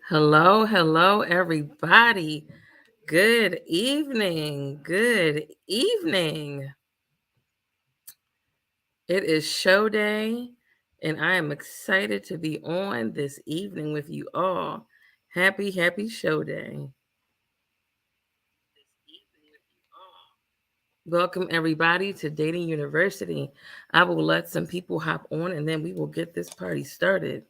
Hello, everybody. Good evening. Good evening. It is show day, and I am excited to be on this evening with you all. Happy show day. Welcome, everybody, to Dating University. I will let some people hop on, and then we will get this party started.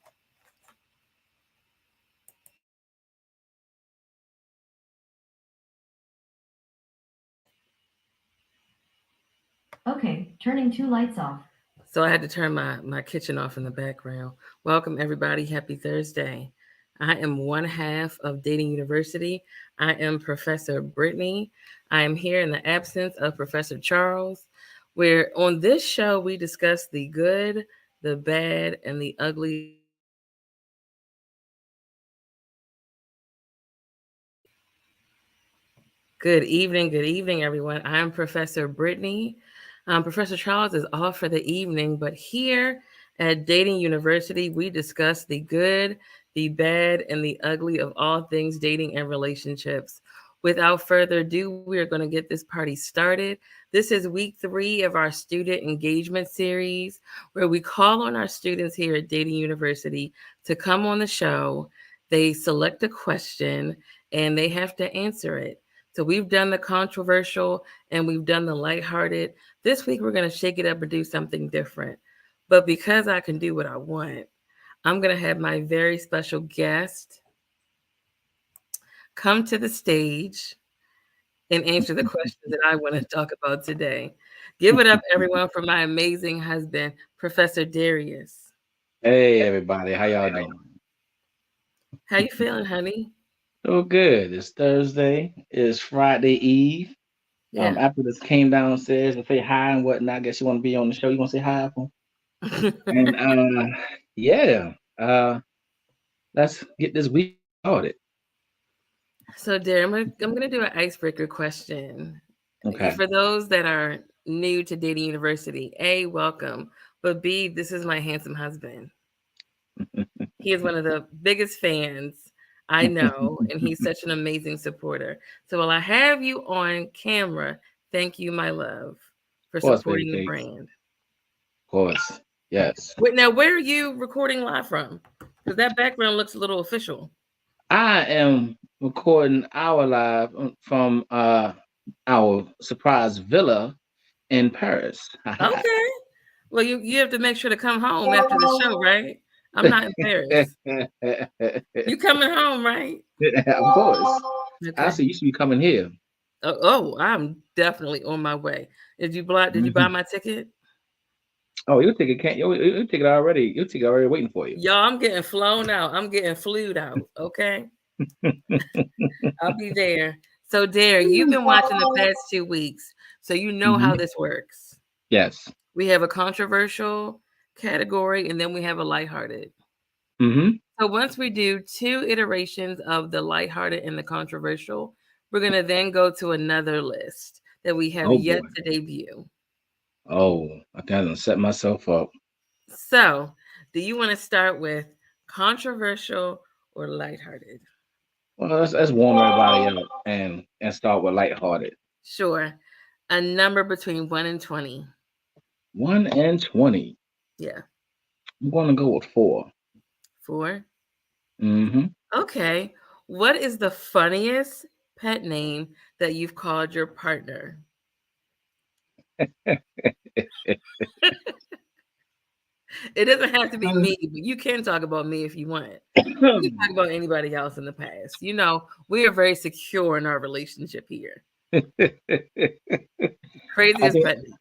Okay, turning two lights off. So I had to turn my kitchen off in the background. Welcome, everybody. Happy Thursday. I am one half of Dating University. I am Professor Brittany. I am here in the absence of Professor Charles, where on this show we discuss the good, the bad, and the ugly of all things dating and relationships. Good evening, everyone. I'm Professor Brittany. Professor Charles is off for the evening, but here at Dating University, we discuss the good, the bad, and the ugly of all things dating and relationships. Without further ado, we are going to get this party started. This is week 3 of our student engagement series, where we call on our students here at Dating University to come on the show. They select a question and they have to answer it. So we've done the controversial and we've done the lighthearted. This week we're going to shake it up and do something different. But because I can do what I want, I'm going to have my very special guest come to the stage and answer the questions that I want to talk about today. Give it up, everyone, for my amazing husband, Professor Darius. Hey everybody, how y'all doing? How you feeling, honey? Oh, good. It's Thursday. It's Friday Eve. Yeah. After this came downstairs to say hi and whatnot, I guess you want to be on the show. You want to say hi, Apple? And yeah, let's get this week started. So, Darren, I'm gonna do an icebreaker question. Okay. For those that are new to Dating University, A, welcome. But B, this is my handsome husband. He is one of the biggest fans I know, and he's such an amazing supporter. So while I have you on camera, thank you, my love, for Of course, baby supporting the cakes. brand. Of course. Yes. Wait, now where are you recording live from? Because that background looks a little official. I am recording our live from our surprise villa in Paris. Okay. Well, you have to make sure to come home after the show, right? I'm not in Paris. You coming home, right? Of course. I Okay. see you should be coming here. I'm definitely on my way. Did you buy Mhm. my ticket? Oh, your ticket can't. Your ticket already. Your ticket already waiting for you. Y'all, I'm getting flown out. I'm getting flued out. Okay. I'll be there. So Dare, you've been watching the past 2 weeks, so you know how Hmm. this works. Yes. We have a controversial category and then we have a lighthearted. Hmm. So once we do 2 iterations of the lighthearted and the controversial, we're gonna then go to another list that we have Oh yet boy. to debut. Oh, I think I'm gonna set myself up. So, do you want to start with controversial or lighthearted? Well, let's warm everybody up and start with lighthearted. Sure. A number between 1 and 20. 1 and 20. Yeah. I'm gonna go with 4. 4. Hmm. Okay. What is the funniest pet name that you've called your partner? It doesn't have to be me, but you can talk about me if you want. You can talk about anybody else in the past. You know, we are very secure in our relationship here. I Craziest think pet name.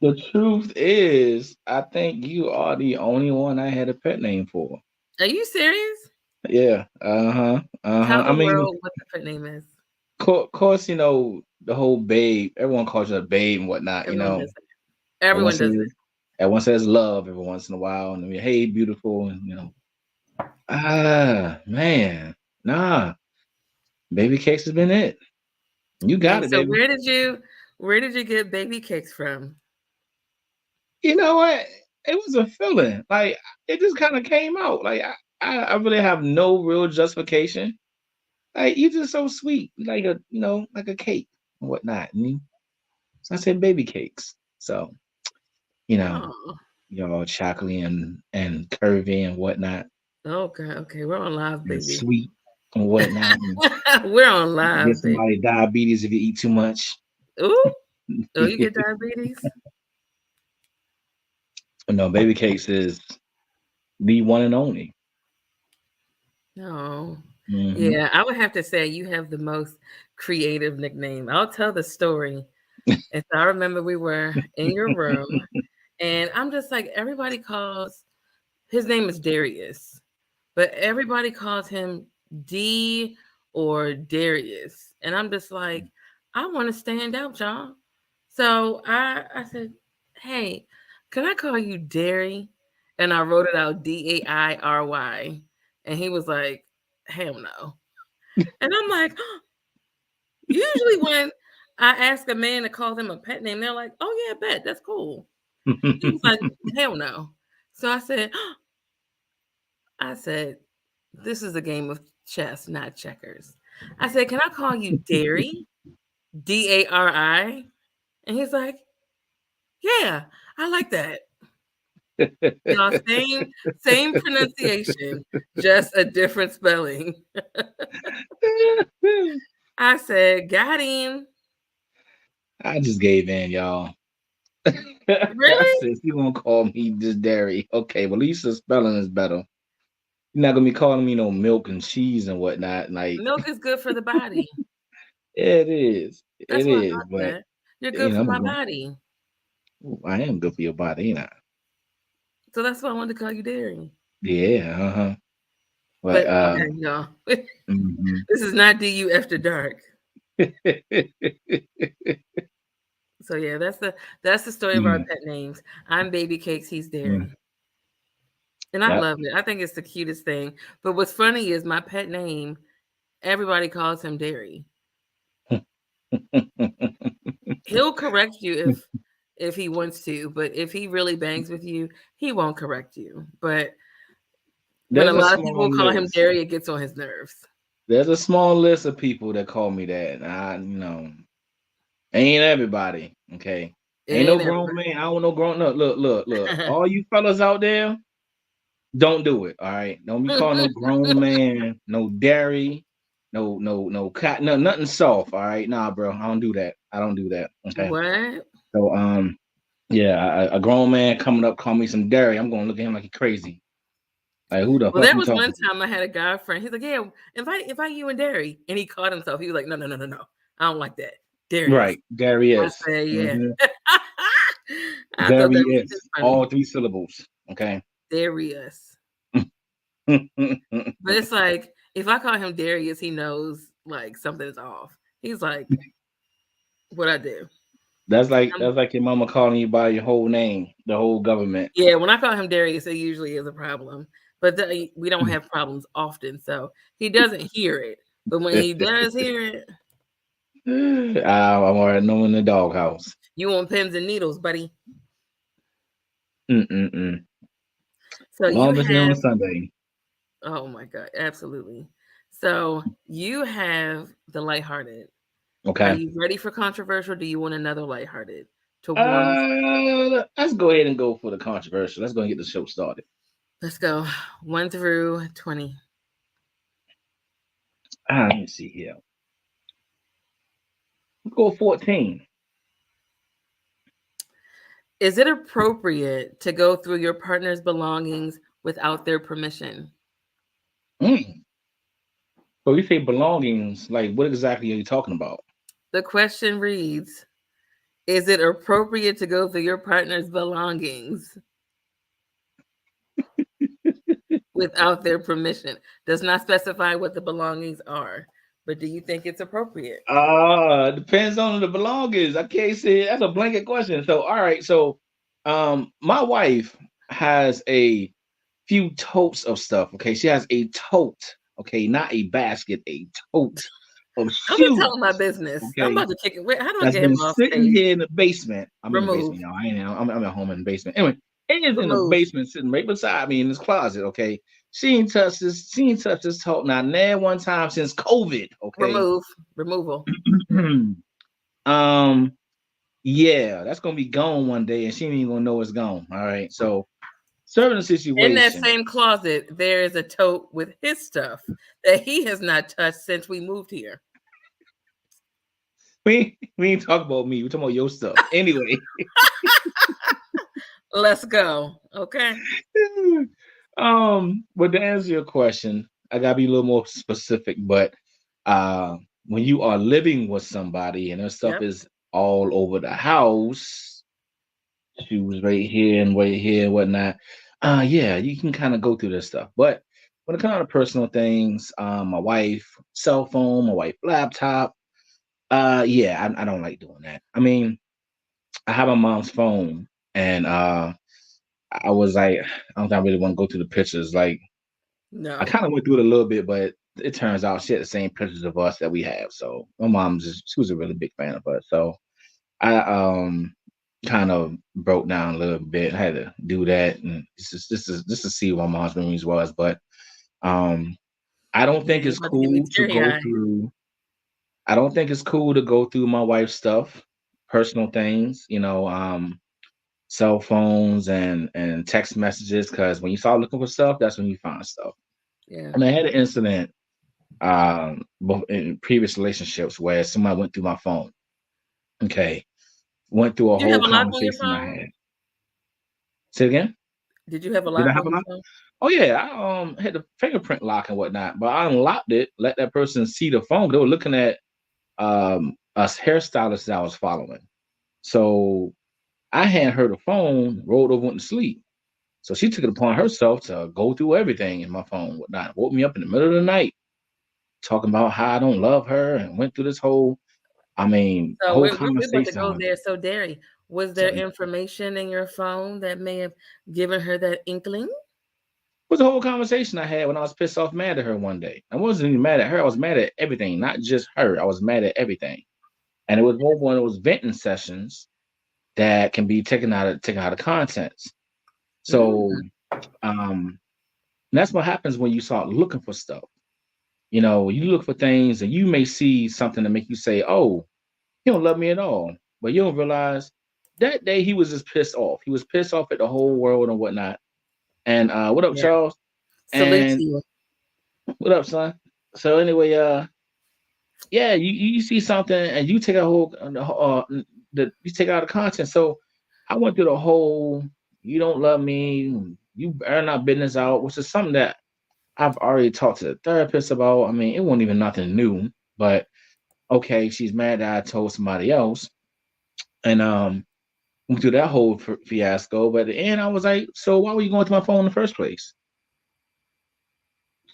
the truth is, I think you are the only one I had a pet name for. Are you serious? Yeah. Uh-huh. Uh-huh. Tell I the mean, world what the pet name is. course, the whole babe. Everyone calls you a babe and whatnot. Everyone does that. Everyone Everyone does says, it. everyone says love every once in a while, and then, hey, beautiful, and man, nah, baby cakes has been it. You got And it, so baby. where did you get baby cakes from? You know what? It was a feeling. Like it just kind of came out. Like I really have no real justification. Like you just so sweet, like like a cake and whatnot. So I said baby cakes. So you know, Oh, you're all chocolatey and curvy and whatnot, okay, okay. We're on live, and baby. sweet and whatnot. And We're on get live, baby. somebody diabetes if you eat too much. Ooh, oh, you get diabetes? No, baby cakes is the one and only. No. Hmm. Yeah, I would have to say you have the most creative nickname. I'll tell the story. And so I remember we were in your room, and I'm just like, everybody calls his name is Darius, but everybody calls him D or Darius. And I'm just like, I want to stand out, y'all. So I said, hey, can I call you Derry? And I wrote it out Dairy. And he was like, hell no. And I'm like, usually when I ask a man to call them a pet name, they're like, oh yeah, bet, that's cool. He was like, hell no. So I said, this is a game of chess, not checkers. I said, can I call you Dairy? Dari? And he's like, yeah, I like that. Y'all, same pronunciation, just a different spelling. I said, got him. I just gave in, y'all. I Really? said, you won't call me just dairy. Okay, well, at least the spelling is better. You're not gonna be calling me no milk and cheese and whatnot. Like Milk is good for the body. it is, That's it why I is. thought But that. You're good for I'm a my grown. body. I am good for your body, ain't I? So that's why I wanted to call you Dairy. Yeah, But But okay, y'all. mhm. This is not DU after dark. So yeah, that's the story of our Mm, pet names. I'm Baby Cakes, he's mm, Dairy. And I yep. love it. I think it's the cutest thing. But what's funny is my pet name, everybody calls him Dairy. He'll correct you if he wants to, but if he really bangs with you, he won't correct you. But when a There's a lot of small people call him list. Dairy, it gets on his nerves. There's a small list of people that call me that. And ain't everybody. Okay. It Ain't no ain't grown ever. man. I don't know grown. No, look. All you fellas out there, don't do it. All right. Don't be calling no grown man, no dairy, no cat, no nothing soft. All right. Nah, bro. I don't do that. I don't do that. Okay. What? So yeah, a grown man coming up call me some dairy. I'm gonna look at him like he's crazy. Like who the Well, fuck there you was one talking to? time I had a guy friend. He's like, "Yeah, invite you and Derry," and he caught himself. He was like, "No, I don't like that, Darius." Right. Dairy I is. said, "Yeah." Mhm. I thought Dairy that was is. just funny, All three syllables. Okay. Darius. But it's like if I call him Darius, he knows like something is off. He's like, "What I do?" That's like Um, your mama calling you by your whole name, the whole government. yeah, when I call him Darius, it usually is a problem. But we don't have problems often, so he doesn't hear it. But when he does hear it, I'm already knowing the doghouse. you want pins and needles, buddy. Mm-mm-mm. So you Long as it's on a have, Sunday. oh my God, absolutely. So you have the lighthearted. Are Okay. you ready for controversial? Do you want another lighthearted to warm us up? Let's go ahead and go for the controversial. Let's go and get the show started. Let's go 1 through 20. Let me see here. Let's go 14. Is it appropriate to go through your partner's belongings without their permission? Mm. So you say belongings, like what exactly are you talking about? The question reads, is it appropriate to go through your partner's belongings without their permission? Does not specify what the belongings are, but do you think it's appropriate? Depends on the belongings. I can't say that's a blanket question. So all right, so my wife has a few totes of stuff. Okay, she has a tote. Okay, not a basket, a tote of I'm gonna tell shoes. him my business. I'm Okay, about to kick it. Wait, how do I that's get him been off sitting stage? here in the basement. I'm in the Remove. basement, y'all. I ain't. I'm at home in the basement. Anyway, it is in the Remove. basement, sitting right beside me in this closet. Okay, She ain't touched this. She ain't touched this talk not one time since COVID. Okay. Removal. Yeah, that's gonna be gone one day, and she ain't even gonna know it's gone. All right. So, certain In that situation. same closet, there is a tote with his stuff that he has not touched since we moved here. We ain't talking about me. We talking about your stuff. Anyway. Let's go. Okay. But to answer your question, I gotta be a little more specific. But when you are living with somebody and their stuff Yep. is all over the house, shoes right here and right here and whatnot, yeah, you can kind of go through this stuff. But when it comes to personal things, my wife cell phone, my wife laptop, yeah, I don't like doing that. I mean, I have my mom's phone, and I was like, I don't think I really want to go through the pictures. Like, No. I kind of went through it a little bit, but it turns out she had the same pictures of us that we have. So my mom she was a really big fan of us. So I kind of broke down a little bit. I had to do that, and just to see what my mom's memories was. But I don't think Yeah, it's about to get me cool to go teary-eyed. through. I don't think it's cool to go through my wife's stuff, personal things. Cell phones and text messages, because when you start looking for stuff, that's when you find stuff. Yeah. And I had an incident in previous relationships where somebody went through my phone. Okay. Went through a Did you have whole a lock on your conversation I phone? had. Say it again? Did you have a Did I lock have on a your lock? phone? Oh yeah, I had the fingerprint lock and whatnot, but I unlocked it, let that person see the phone. They were looking at us hairstylists that I was following. So I had her the phone, rolled over, went to sleep. So she took it upon herself to go through everything in my phone, whatnot. Woke me up in the middle of the night, talking about how I don't love her, and went through this whole, So whole we're about to conversation go on it. there. So, Derry, was So there it information in your phone that may have given her that inkling? was a whole conversation I had when I was pissed off, mad at her one day. I wasn't even mad at her. I was mad at everything, not just her. I was mad at everything. And it was more one of those venting sessions that can be taken out of context. So Mm. um that's what happens when you start looking for stuff. You look for things and you may see something to make you say, oh, he don't love me at all. But you don't realize that day he was just pissed off. He was pissed off at the whole world and whatnot. And what up, Yeah. Charles? Salute to And you. what up, son? So anyway, yeah, you see something and you take a whole you take out the content. So I went through the whole you don't love me, you earn our business out, which is something that I've already talked to the therapist about. I mean, it wasn't even nothing new, but okay, she's mad that I told somebody else. And went through that whole fiasco. But at the end, I was like, so why were you going to my phone in the first place?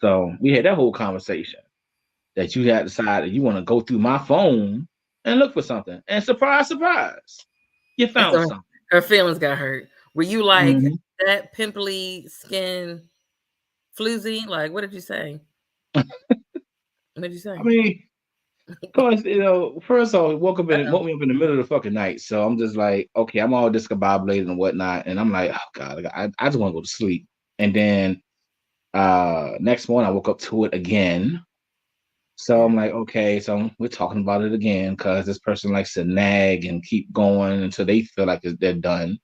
So we had that whole conversation that you had decided you want to go through my phone and look for something. And surprise, surprise, you And found so something. her feelings got hurt. Were you like Mhm. that pimply skin floozy? Like, what did you say? What did you say? I mean, of course, first off, woke me up in the middle of the fucking night. So I'm just like, okay, I'm all discombobulated and whatnot. And I'm like, oh God, I just want to go to sleep. And then next morning I woke up to it again. So I'm Yeah. like, okay, so we're talking about it again because this person likes to nag and keep going until they feel like they're done.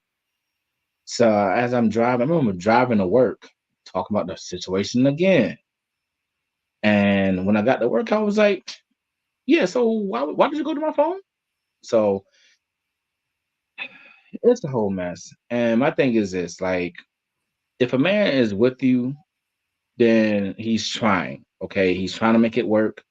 So as I'm driving, I remember driving to work, talking about the situation again. And when I got to work, I was like, yeah, so why did you go to my phone? So it's a whole mess. And my thing is this, like, if a man is with you, then he's trying. Okay. He's trying to make it work.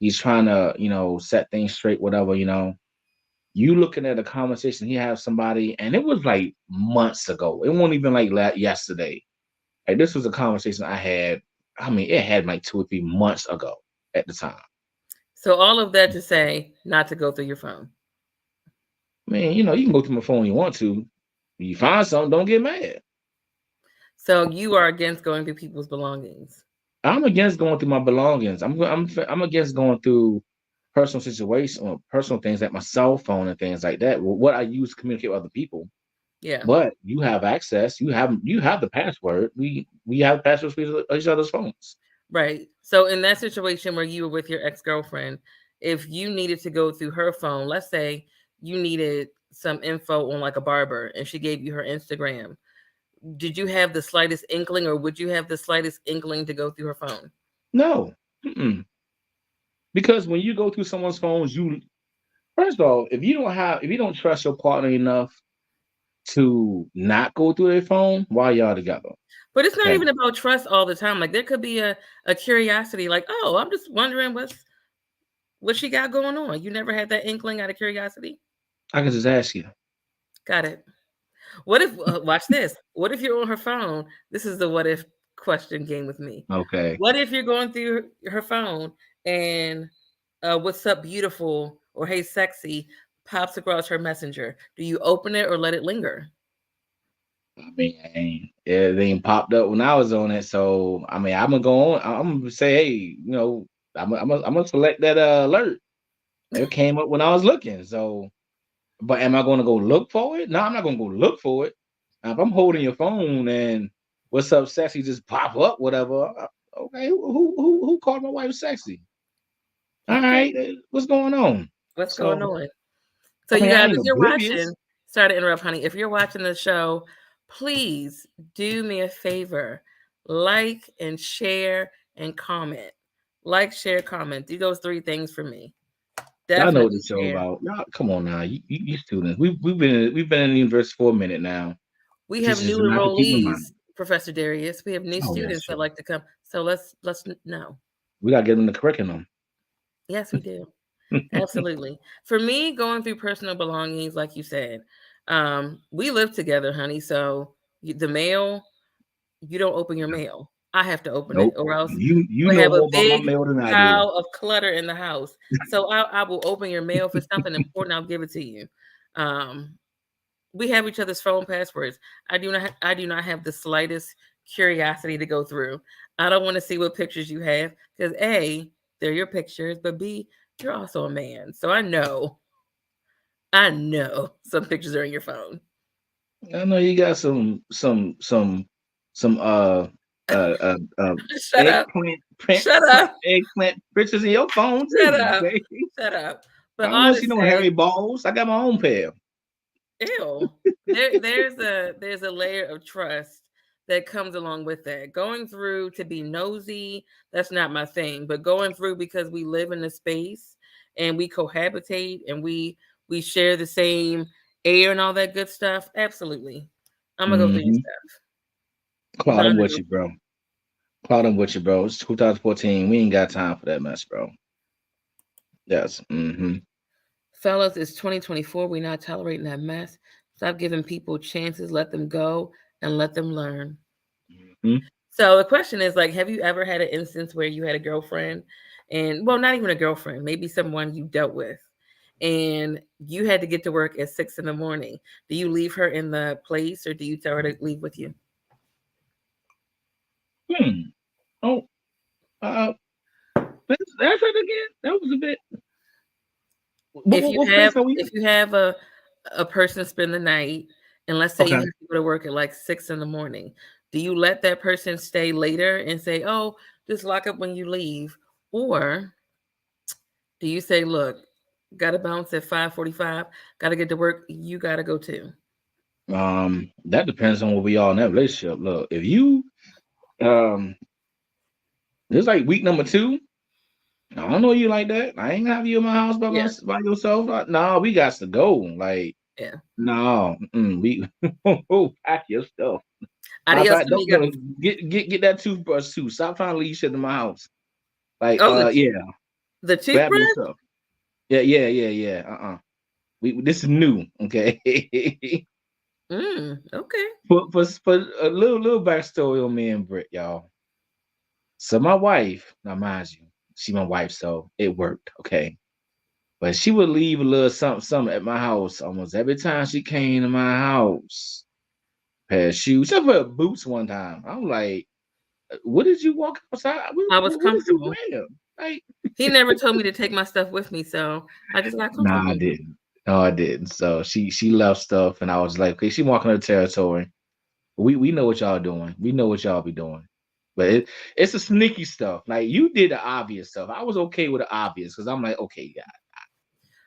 He's trying to, set things straight, whatever, You looking at a conversation he had with somebody, and it was like months ago. It wasn't even like yesterday. Like this was a conversation I had. I mean, it had like 2 or 3 months ago at the time. So all of that to say not to go through your phone. I mean, you can go through my phone you want to. You find something, don't get mad. So you are against going through people's belongings. I'm against going through my belongings. I'm against going through personal situations or personal things like my cell phone and things like that. What I use to communicate with other people. Yeah. But you have access. You have the password. We have passwords for each other's phones. Right. So in that situation where you were with your ex-girlfriend, if you needed to go through her phone, let's say you needed some info on like a barber and she gave you her Instagram, did you have the slightest inkling or would you have the slightest inkling to go through her phone? No. Mm-mm. Because when you go through someone's phones, you first of all, if you don't trust your partner enough to not go through their phone, why y'all together? But it's not Okay. even about trust all the time. Like there could be a curiosity, like, oh, I'm just wondering what she got going on. You never had that inkling out of curiosity? I can just ask you. Got it. What if watch this? What if you're on her phone? This is the what if question game with me. Okay. What if you're going through her phone and what's up beautiful or hey sexy pops across her messenger? Do you open it or let it linger? I mean, it ain't popped up when I was on it, so I mean, I'm gonna go on. I'm gonna say, hey, I'm gonna select that alert. It came up when I was looking. So, but am I gonna go look for it? No, I'm not gonna go look for it. Now, if I'm holding your phone and what's up, sexy, just pop up, whatever. Okay, who called my wife sexy? All Okay. right, what's going on? What's going So, on? So I you mean, I guys, ain't if you're oblivious. watching, sorry to interrupt, honey. If you're watching the show, please do me a favor. Like and share and comment. Like, share, comment. Do those three things for me. Y'all know what Definitely the show share. about. Y'all, come on now, you students. We've been in the universe for a minute now. We have Teachers new do not have to keep in mind. enrollees, Professor Darius. We have new Oh, that's students that true. like to come. So let's know. We gotta get them the curriculum. Yes, we do. Absolutely. For me, going through personal belongings, like you said, we live together, honey. So the mail, you don't open your mail. I have to open it, Nope. or else You we know have a more about my big mail than I do. pile of clutter in the house. So I will open your mail. If it's something important, I'll give it to you. Um, we have each other's phone passwords. I do not have the slightest curiosity to go through. I don't want to see what pictures you have because A, they're your pictures, but B, you're also a man. So I know some pictures are in your phone. I know you got some Shut up. Shut up. eggplant pictures in your phone Shut too. up. Okay. Shut up. I But don't all want to to see no say, hairy balls. I got my own pair. ew. There's a layer of trust that comes along with that. Going through to be nosy, that's not my thing. But going through because we live in a space and we cohabitate and we share the same air and all that good stuff, absolutely. I'm gonna go through your Mm-hmm. stuff. Claude, I'm with you, Non-negotiable. bro. Claude, I'm with you, bro. It's 2014. We ain't got time for that mess, bro. Yes. Mm-hmm. Fellas, it's 2024. We're not tolerating that mess. Stop giving people chances, let them go and let them learn. Mm-hmm. So the question is like, have you ever had an instance where you had a girlfriend and well, not even a girlfriend, maybe someone you dealt with and you had to get to work at 6 in the morning. Do you leave her in the place or do you tell her to leave with you? Hmm. Oh, uh, that's it again. That was a bit. What place are we If you have a person spend the night and let's in? say you Okay. have to go to work at like 6 in the morning, do you let that person stay later and say, oh, just lock up when you leave? Or do you say, look, gotta bounce at 5:45, gotta get to work, you gotta go too? That depends on what we all in that relationship. Look, if you um, it's like week number two. I don't know you like that. I ain't have you in my house Yeah, by yourself. No, we got to go. Like, yeah. no, we pack your stuff. Matter of Adios, fact, amiga. don't get that toothbrush too. Stop trying to leave shit in my house. Like, Oh, yeah, the grab your toothbrush? stuff. Yeah. We this is new, okay. Okay. For a little backstory on me and Britt, y'all. So my wife, now mind you, she my wife, so it worked, okay. But she would leave a little something at my house almost every time she came to my house. Pair of shoes, except for boots one time. I'm like, what did you walk outside? I was What did you comfortable. wear? Like, He never told me to take my stuff with me, so I just got nah, I comfortable. didn't. No, I didn't. So she left stuff, and I was like, okay, she walking her territory. We know what y'all doing. We know what y'all be doing. But it's the sneaky stuff. Like you did the obvious stuff. I was okay with the obvious because I'm like, okay, yeah.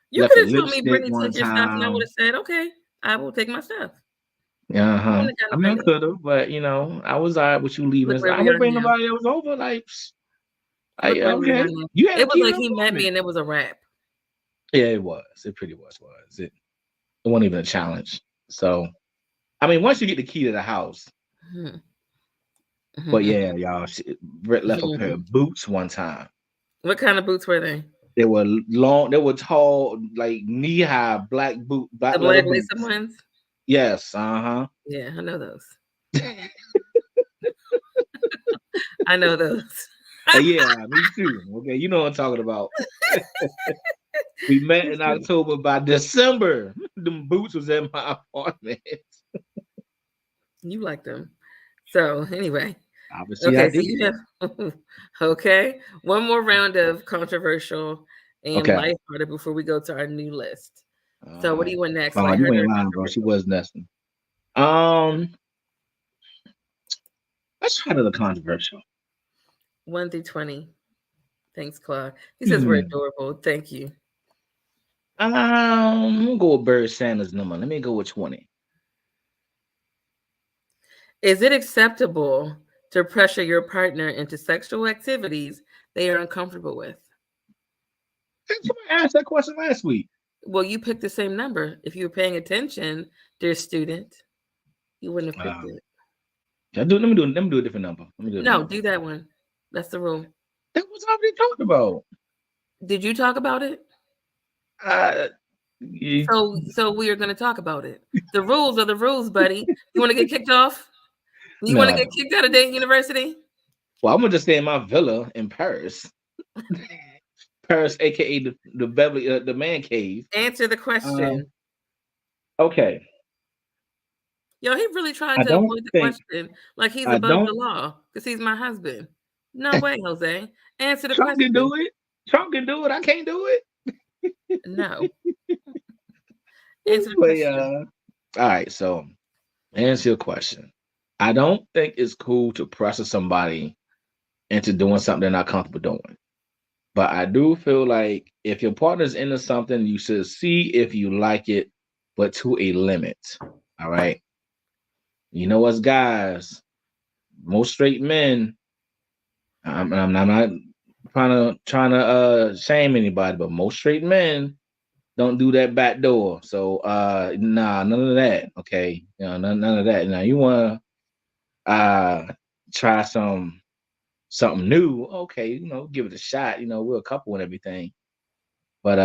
You Left could a have told me, lipstick Brittany, one take your stuff, and I would time. have said, okay, I will take my stuff. I Uh-huh. wouldn't have I gotten mean, I offended. could have, but I was all right with you leaving. Look It's where like, I we won't are bring now. nobody else over. Like Look where we okay. are now. You had It a was key to like the he met me apartment. and it was a wrap. Yeah, it was. It pretty much was. It wasn't even a challenge. So I mean, once you get the key to the house, Mhm. but Mhm. yeah, y'all, Brett left a pair Mhm. of boots one time. What kind of boots were they? They were long, they were tall, like knee-high The black leather black lace boots. ones? Yes, uh-huh. Yeah, I know those. I know those. Yeah, me too. Okay, you know what I'm talking about. We met in October. By December, them boots was in my apartment. You like them. So anyway. Obviously, I Okay, so did. you have okay. One more round of controversial and Okay. lighthearted before we go to our new list. So what do you want next? Oh, you Lighthearted ain't or lying, bro. She controversial? was nesting. Um, let's try to the controversial. 1 through 20. Thanks, Claude. He says we're Hmm. adorable. Thank you. I'm gonna go with Barry Sanders' number. Let me go with 20. Is it acceptable to pressure your partner into sexual activities they are uncomfortable with? Somebody asked that question last week. Well, you picked the same number. If you were paying attention, dear student, you wouldn't have picked it. Let me do a different number. Let me do a different No, number. do that one. That's the rule. That was already talked about. Did you talk about it? Uh, you- So we are going to talk about it. The rules are the rules, buddy. You want to get kicked off? You want to no. get kicked out of Dayton University? Well, I'm gonna just stay in my villa in Paris. Paris, aka the Beverly, the man cave. Answer the Um, question. okay. Yo, he really tried I to don't avoid the think question like he's I above the don't. law because he's my husband. No way, Jose. Answer the Trump can question. do it. Trump can do it. I can't do it. No. Answer the But question. all right. So answer your question. I don't think it's cool to pressure somebody into doing something they're not comfortable doing. But I do feel like if your partner's into something, you should see if you like it, but to a limit. All right. You know us guys, most straight men. I'm not trying to shame anybody, but most straight men don't do that back door. So nah, none of that. Okay. None of that. Now you wanna try something new, okay, give it a shot. We're a couple and everything. But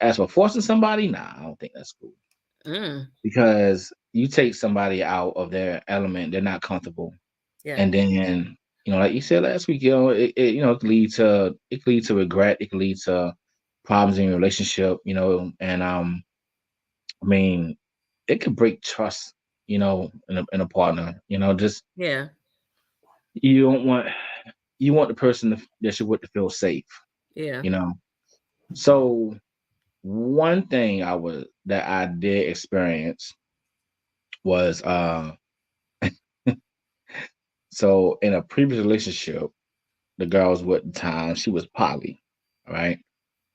as for forcing somebody, nah, I don't think that's cool. Mm, Because you take somebody out of their element, they're not comfortable. yeah. And then, like you said last week, it could lead to regret, it could lead to problems in your relationship, and I mean, it could break trust, in a partner, just Yeah. you don't want you want the person that you're with to feel safe, Yeah. you know. So one thing that I did experience was so in a previous relationship, the girl I was with at the time, she was poly, right?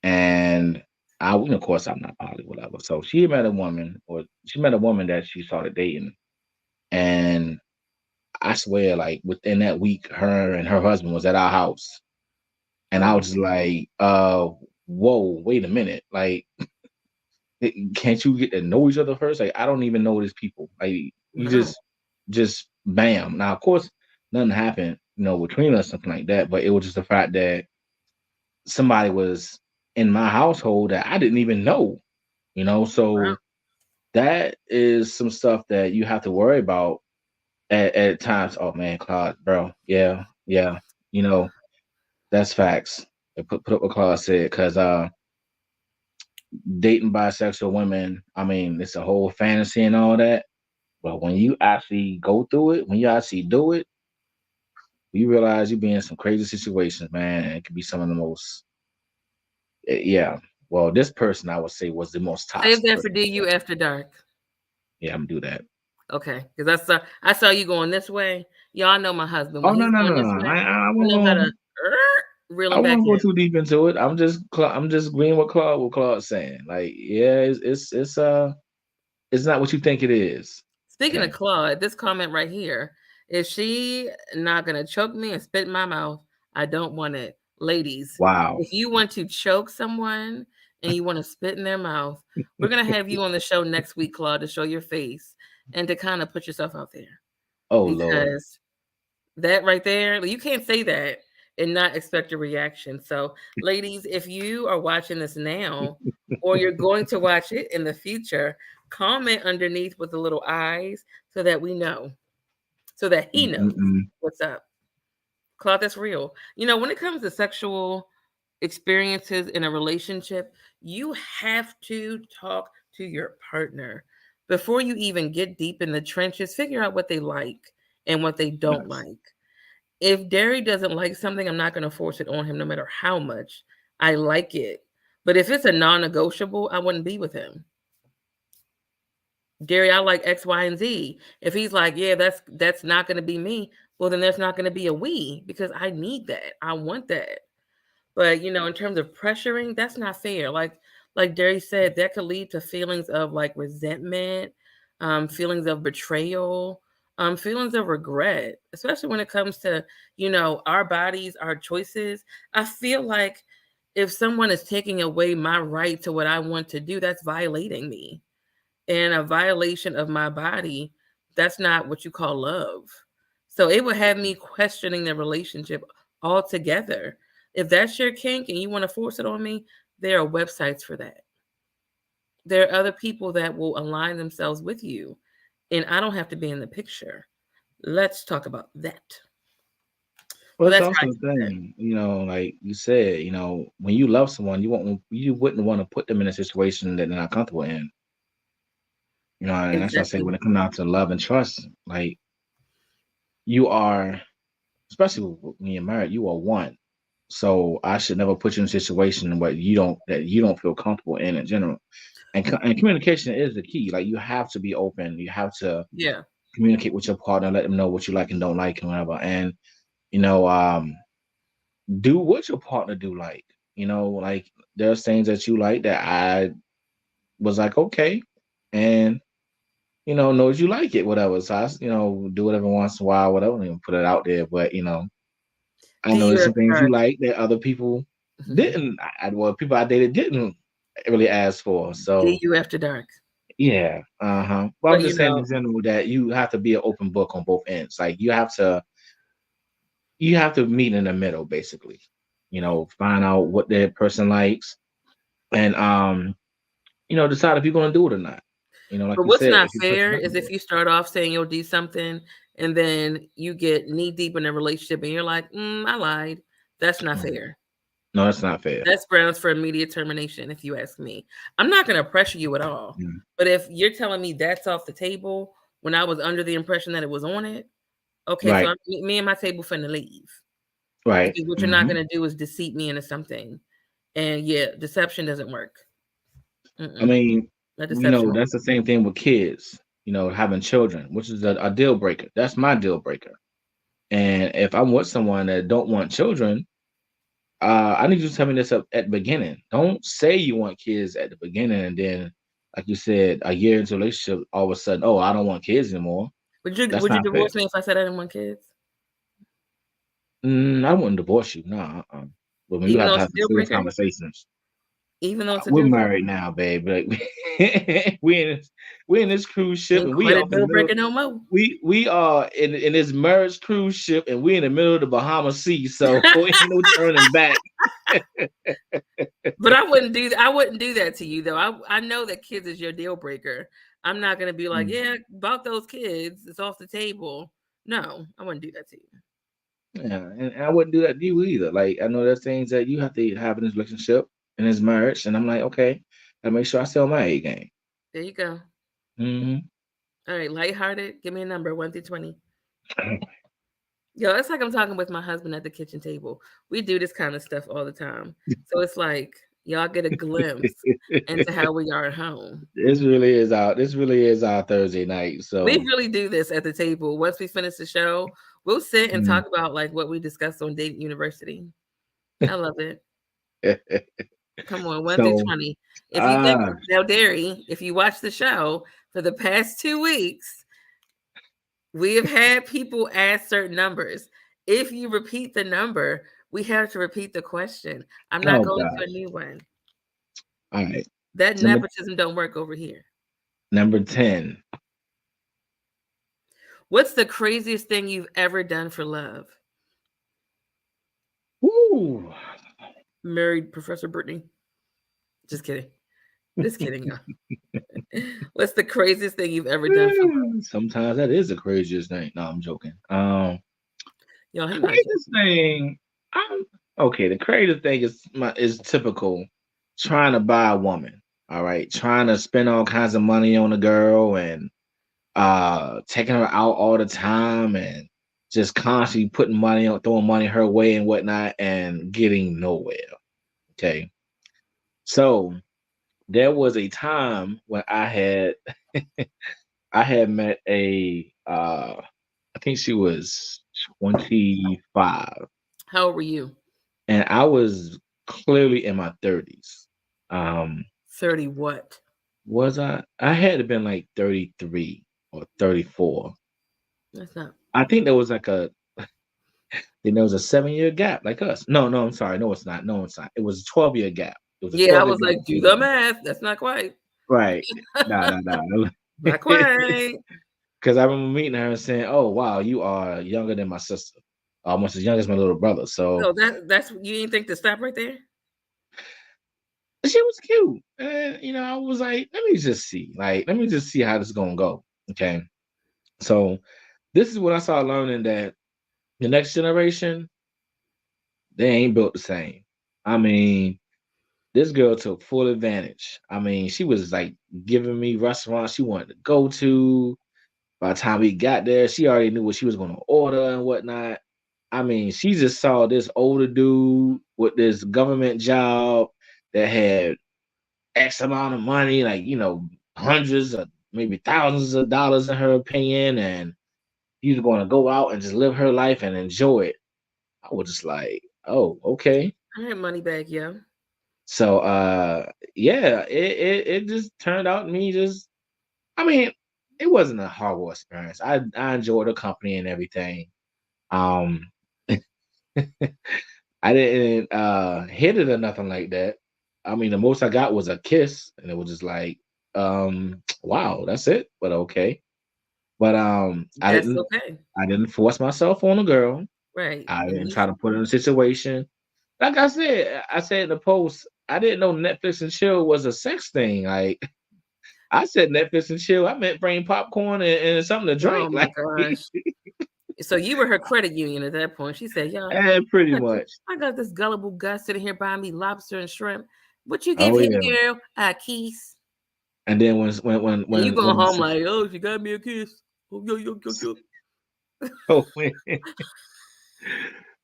And of course, I'm not poly, whatever. So she met a woman, that she started dating, and I swear, like within that week, her and her husband was at our house, and I Oh, was just like, whoa, wait a minute, like, can't you get to know each other first? Like, I don't even know these people. Like, you no. just bam. Now, of course, nothing happened, between us, something like that. But it was just the fact that somebody was in my household that I didn't even know, Wow. So that is some stuff that you have to worry about at times. Oh man, Claude, bro, yeah, you know that's facts. Put up what Claude said, because dating bisexual women, I mean, it's a whole fantasy and all that. But when you actually go through it, when you actually do it, you realize you be in some crazy situations, man. And it could be some of the most, yeah. Well, this person I would say was the most Save toxic that for person. DU after dark. Yeah, I'm gonna do that. Okay, because I saw you going this way. Y'all know my husband Oh when no, he's no, going no, this no. way. I I won't know how to go. reel I him back won't go in. too deep into it. I'm just agreeing with Claude. What Claude's saying. Like, yeah, it's not what you think it is. Speaking of Okay. Claude, this comment right here: is she not gonna choke me and spit in my mouth? I don't want it, ladies. Wow. If you want to choke someone and you want to spit in their mouth, we're gonna have you on the show next week, Claude, to show your face and to kind of put yourself out there Oh Lord. because that right there, you can't say that and not expect a reaction. So, ladies, if you are watching this now or you're going to watch it in the future, comment underneath with the little eyes so that we know, so that he knows Mm-mm. what's up. Claude, that's real. You know, when it comes to sexual experiences in a relationship, you have to talk to your partner before you even get deep in the trenches. Figure out what they like and what they don't Yes. like. If Derry doesn't like something, I'm not going to force it on him no matter how much I like it. But if it's a non-negotiable, I wouldn't be with him. Derry, I like X, Y, and Z. If he's like, yeah, that's not going to be me, well, then there's not going to be a we because I need that. I want that. But in terms of pressuring, that's not fair. Like Derry said, that could lead to feelings of like resentment, feelings of betrayal, feelings of regret, especially when it comes to our bodies, our choices. I feel like if someone is taking away my right to what I want to do, that's violating me. And a violation of my body, that's not what you call love. So it would have me questioning the relationship altogether. If that's your kink and you want to force it on me, there are websites for that. There are other people that will align themselves with you, and I don't have to be in the picture. Let's talk about that. Well, But it's that's how also I the see that. thing, like you said, when you love someone, you wouldn't want to put them in a situation that they're not comfortable in. And that's why I say Exactly. when it comes down to love and trust, like you are, especially when you're married, you are one. So I should never put you in a situation where you don't feel comfortable in general. And communication is the key. Like you have to be open. You have to Yeah. communicate with your partner, let them know what you like and don't like and whatever. And you know, um, do what your partner do like. Like there's things that you like that I was like, okay, and knows you like it, whatever. So do whatever once in a while, whatever, and put it out there. But I Do know you there's have some things you dark? like that other people didn't. Well, people I dated didn't really ask for. Do So you after dark? yeah, Well, I'm But just saying in general that you have to be an open book on both ends. Like you have to meet in the middle, basically. Find out what that person likes, and decide if you're going to do it or not. Like But you what's said, not if you person fair not is do if it. you start off saying you'll do something and then you get knee deep in a relationship and you're like, I lied. That's not Mm. fair. No, that's not fair. That's grounds for immediate termination, if you ask me. I'm not going to pressure you at all. Mm. But if you're telling me that's off the table when I was under the impression that it was on it, okay, so Right, me and my table finna leave right. because what you're not Hmm. going to do is deceive me into something. And yeah, deception doesn't work. I Mm-mm. mean, That deception won't that's the same thing with kids. Having children, which is a deal breaker. That's my deal breaker. And if I'm with someone that don't want children, I need you to tell me this up at the beginning. Don't say you want kids at the beginning and then, like you said, a year into a relationship, all of a sudden, oh, I don't want kids anymore. That's Would you not fair. divorce me if I said I didn't want kids? I wouldn't divorce you, no. But when you Even have though to it's have a some deal serious breaker? conversations. Even though it's a We're deal breaker? married now, babe. Like, we in this cruise ship Ain't and we quite a off in the deal middle. breaker no more. We are in this merged cruise ship and we in the middle of the Bahamas Sea, so ain't no turning back. But I wouldn't do that. I wouldn't do that to you though. I know that kids is your deal breaker. I'm not gonna be like, Mm. yeah, about those kids, it's off the table. No, I wouldn't do that to you. Yeah, and I wouldn't do that to you either. Like I know there's things that you have to have in this relationship, in this marriage, and I'm like, okay, I make sure I sell my A game. There you go. Hmm. All right, lighthearted. Give me a number 1 through 20. Yo, it's like I'm talking with my husband at the kitchen table. We do this kind of stuff all the time. So it's like Y'all get a glimpse into how we are at home. This really is our Thursday night. So We really do this at the table. Once we finish the show, we'll sit and talk about like what we discussed on Dating University. I love it. Come on, 1 through 20. If you think now, Derry, if you watch the show for the past 2 weeks, we have had people ask certain numbers. If you repeat the number, we have to repeat the question. I'm not going to a new one. All right. That nepotism don't work over here. Number 10. What's the craziest thing you've ever done for love? Ooh. Married Professor Brittany. Just kidding. Just kidding. What's the craziest thing you've ever done for love? Sometimes that is the craziest thing. No, I'm joking. Yo, the craziest thing. Okay, the craziest thing is typical. Trying to buy a woman. All right, trying to spend all kinds of money on a girl and taking her out all the time and just constantly putting money on, throwing money her way and whatnot, and getting nowhere. Okay, so there was a time when I had met a I think she was 25. How old were you? And I was clearly in my 30s. 30 what? Was I? I had to been like 33 or 34. That's not. I think there was like a 7-year gap like us. No, I'm sorry. No, it's not. It was a 12-year gap. Yeah, I was like, do the math. That's not quite. Right. No. Not quite. Because I remember meeting her and saying, "Oh, wow, you are younger than my sister. Almost as young as my little brother." So that's you didn't think to stop right there? She was cute. And I was like, let me just see how this is gonna go. Okay. So this is when I started learning that the next generation, they ain't built the same. I mean, this girl took full advantage. I mean, she was like giving me restaurants she wanted to go to. By the time we got there, she already knew what she was gonna order and whatnot. I mean, she just saw this older dude with this government job that had X amount of money, like, hundreds of maybe thousands of dollars in her opinion, and he was going to go out and just live her life and enjoy it. I was just like, oh, okay. I had money back, yeah. So, yeah, it just turned out it wasn't a horrible experience. I enjoyed the company and everything. I didn't hit it or nothing like that. I mean, the most I got was a kiss, and it was just like, wow, that's it. But okay. But I didn't force myself on a girl. Right. I didn't try to put her in a situation. Like I said in the post, I didn't know Netflix and chill was a sex thing. Like I said Netflix and chill, I meant bring popcorn and something to drink. Oh my gosh. So you were her credit union at that point. She said, "Yo, pretty much. I got this gullible Gus sitting here buying me lobster and shrimp. What you give him, girl? A kiss." And then when you go home like, "Oh, she got me a kiss." Oh, yo. Oh,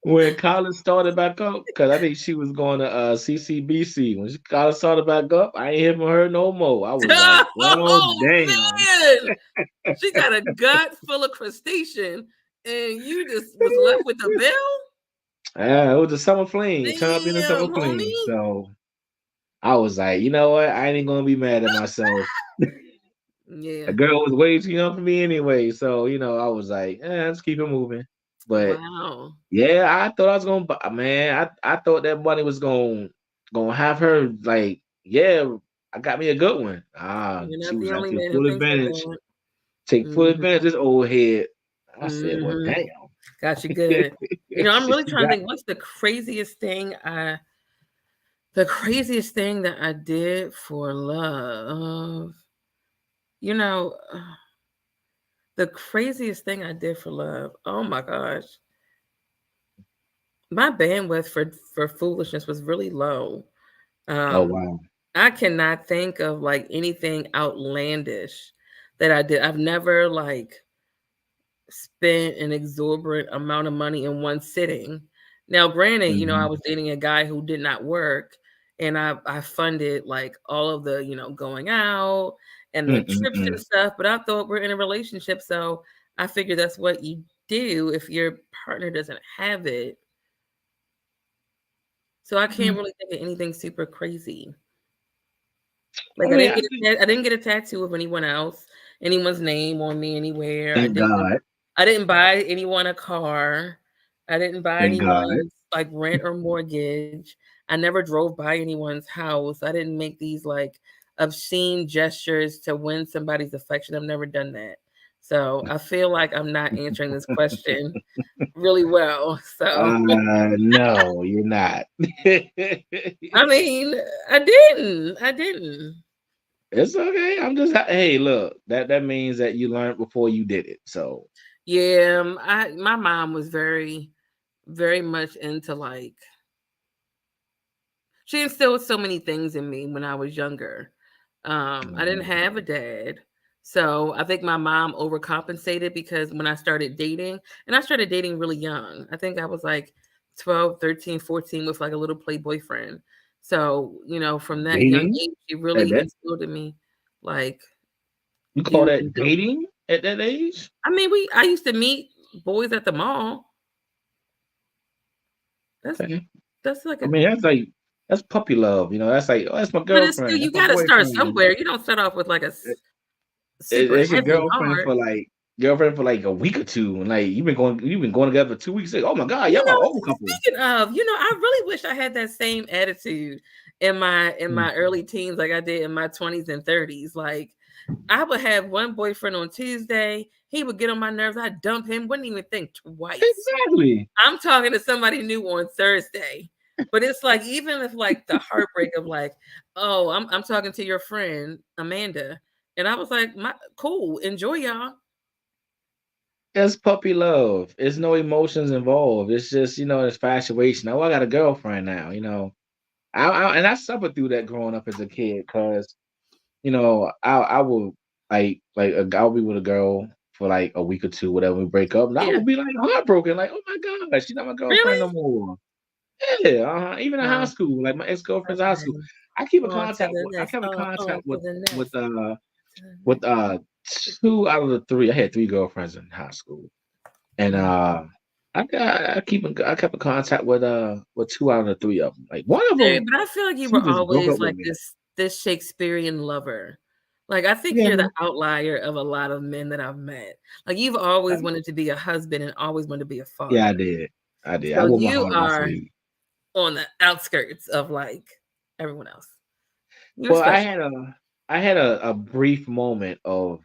when college started back up, because I think she was going to CCBC. When college started back up, I ain't hear from her no more. I was like, oh, damn. Man. She got a gut full of crustacean, and you just was left with the bill? Yeah, it was a summer fling. It turned out being a summer fling. So I was like, you know what? I ain't going to be mad at myself. Yeah. The girl was way too young for me anyway. So, I was like, let's keep it moving. But yeah, I thought I was gonna, man. I thought that money was gonna have her like, yeah, I got me a good one. She was like, take full advantage. Take full advantage of this old head. I said, well, damn. Got you good. I'm really trying to think. What's the craziest thing that I did for love? The craziest thing I did for love. Oh my gosh. My bandwidth for foolishness was really low. Oh wow. I cannot think of like anything outlandish that I did. I've never like spent an exorbitant amount of money in one sitting. Now, granted, I was dating a guy who did not work, and I funded like all of the, going out and the trips and Mm-mm-mm. stuff. But I thought we're in a relationship, so I figured that's what you do if your partner doesn't have it. So I can't really think of anything super crazy. I Like mean, I think, I didn't get a tattoo of anyone else, anyone's name on me anywhere. thank God, I didn't buy anyone a car. I didn't buy thank God. anyone's like rent or mortgage. I never drove by anyone's house. I didn't make these like obscene gestures to win somebody's affection. I've never done that. So I feel like I'm not answering this question really well. So No, you're not. I mean, I didn't. I didn't. It's okay. I'm just hey, look, that means that you learned before you did it. So Yeah, my mom was very, very much into like she instilled so many things in me when I was younger. I didn't have a dad. So I think my mom overcompensated because when I started dating, and I started dating really young. I think I was like 12, 13, 14 with like a little play boyfriend. So, from that young dating age, she at really that instilled in me like you call do that dating at that age? I mean, I used to meet boys at the mall. That's Okay. that's like I a mean, that's puppy love. That's like, oh, that's my but it's still girlfriend. you That's my gotta start boyfriend. somewhere. You don't start off with like a super It's your heavy girlfriend heart. for like a week or two, and like you've been going together for 2 weeks. Like, oh my God, You y'all are know, old couple. speaking of, I really wish I had that same attitude in my early teens like I did in my 20s and 30s. Like I would have one boyfriend on Tuesday, he would get on my nerves, I'd dump him, wouldn't even think twice. Exactly. I'm talking to somebody new on Thursday. But it's like even if like the heartbreak of like, oh, I'm talking to your friend Amanda. And I was like, cool, enjoy y'all. It's puppy love. It's no emotions involved. It's just it's infatuation. Oh, I got a girlfriend now. And I suffered through that growing up as a kid because I will I'll be with a girl for like a week or two, whatever. We break up, and I Yeah. would be like heartbroken, like, oh my God, she's not my girlfriend Really? no more. Yeah, even in high Oh, school, like my ex girlfriend's high school. okay. I keep a On to contact the with I next. kept a On contact to with the with next. uh To the with next. two out of the three. I had three girlfriends in high school, and I kept a contact with two out of the three of them. Like one of them, But I feel like you she were just broke always up with like me. this Shakespearean lover. Like I think Yeah, you're the outlier of a lot of men that I've met. Like you've always wanted to be a husband and always wanted to be a yeah, I father. did. I did. I So wore my you heart on my are sleeve. on the outskirts of like everyone else. You're Well, special. I had a brief moment of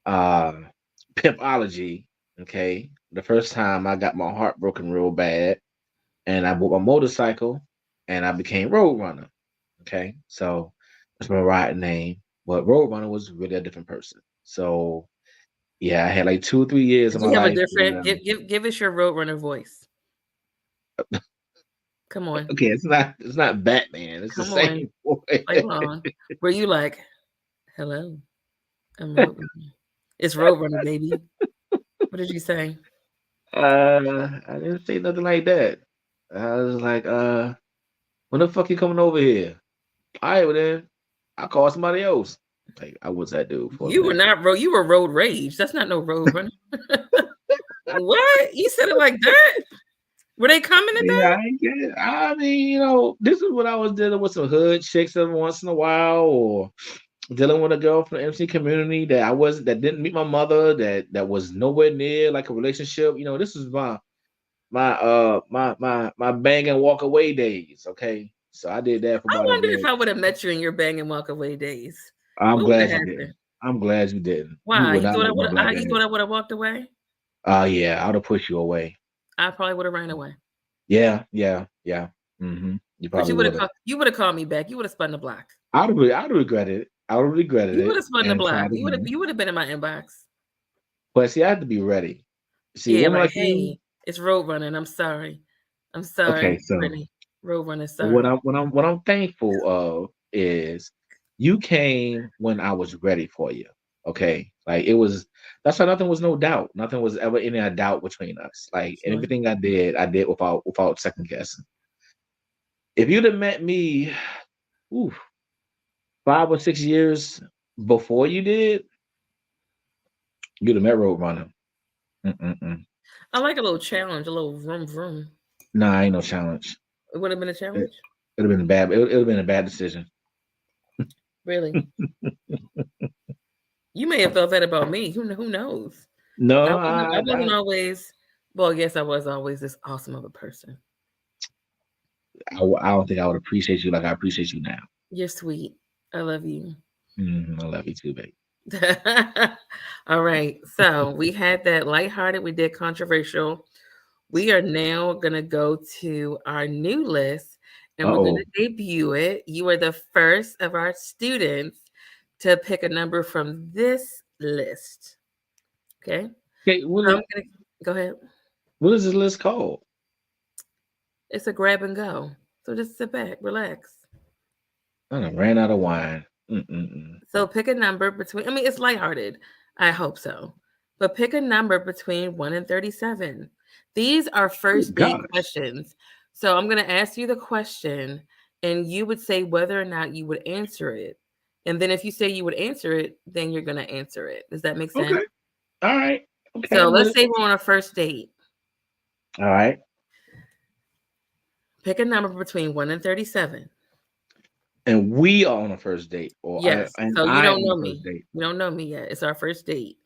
uh pimpology. Okay, the first time I got my heart broken real bad, and I bought my motorcycle, and I became Roadrunner. Okay, so that's my riding name. But Roadrunner was really a different person. So yeah, I had like 2 or 3 years of Did my you have a life different where give us your Roadrunner voice? Come on. okay, it's not Batman. It's the Come on. same boy. Play along. Were you like, hello, I'm Roadrunner. It's Roadrunner, baby. What did you say? I didn't say nothing like that. I was like, when the fuck you coming over here? All right, well then, I'll call somebody else. Like, I was that dude for a You were minute. not you were Road Rage. That's not no Roadrunner. What? You said it like that? Were they coming Yeah, today? I get it. I mean, this is what I was dealing with some hood chicks every once in a while, or dealing with a girl from the MC community that didn't meet my mother, that was nowhere near like a relationship. This is my bang and walk away days. Okay, so I did that for I about a wonder if minute. I would have met you in your bang and walk away days. I'm What would glad have you happened? didn't. I'm glad you didn't. You Why? would You not thought I like my would black you ass. thought I would have walked away? Yeah, I would have pushed you away. I probably would have ran away. Yeah, yeah, yeah. You But probably would have. you would have called me back. You would have spun the block. I'd regretted it. I would have regretted You would it have spun the and block. tried again. You would have been in my inbox. But see, I had to be ready. See, a Yeah, woman like, like you. hey, it's Roadrunner, and I'm sorry. I'm Okay, sorry, so Brittany. Roadrunner, what sorry. I'm thankful of is you came when I was ready for you. Okay, like it was. That's why nothing was no doubt. Nothing was ever any doubt between us. Like Sure. everything I did without second guessing. If you'd have met me, ooh, 5 or 6 years before you did, you'd have met Roadrunner. Mm-mm-mm. I like a little challenge, a little vroom vroom. Nah, ain't no challenge. It would have been a It, challenge. it'd have been bad. It would have been a bad decision. Really? You may have felt that about me. Who knows? No, I wasn't always. Well, yes, I was always this awesome of a person. I don't think I would appreciate you like I appreciate you now. You're sweet. I love you. I love you too, babe. All right. So we had that lighthearted. We did controversial. We are now going to go to our new list and we're going Uh-oh. to debut it. You are the first of our students to pick a number from this list. Okay. Okay, Go ahead. what is this list called? It's a grab and go. So just sit back, relax. I done ran out of wine. Mm-mm-mm. So pick a number between, I mean, it's lighthearted. I hope so. But pick a number between 1 and 37. These are first date Gosh. questions. So I'm going to ask you the question and you would say whether or not you would answer it. And then if you say you would answer it, then you're going to answer it. Does that make sense? Okay. All right. Okay. So let's say we're on a first date. All right. Pick a number between 1 and 37. And we are on a first date, or Yes. I So you don't know on a me. first date. You don't know me yet. It's our first date.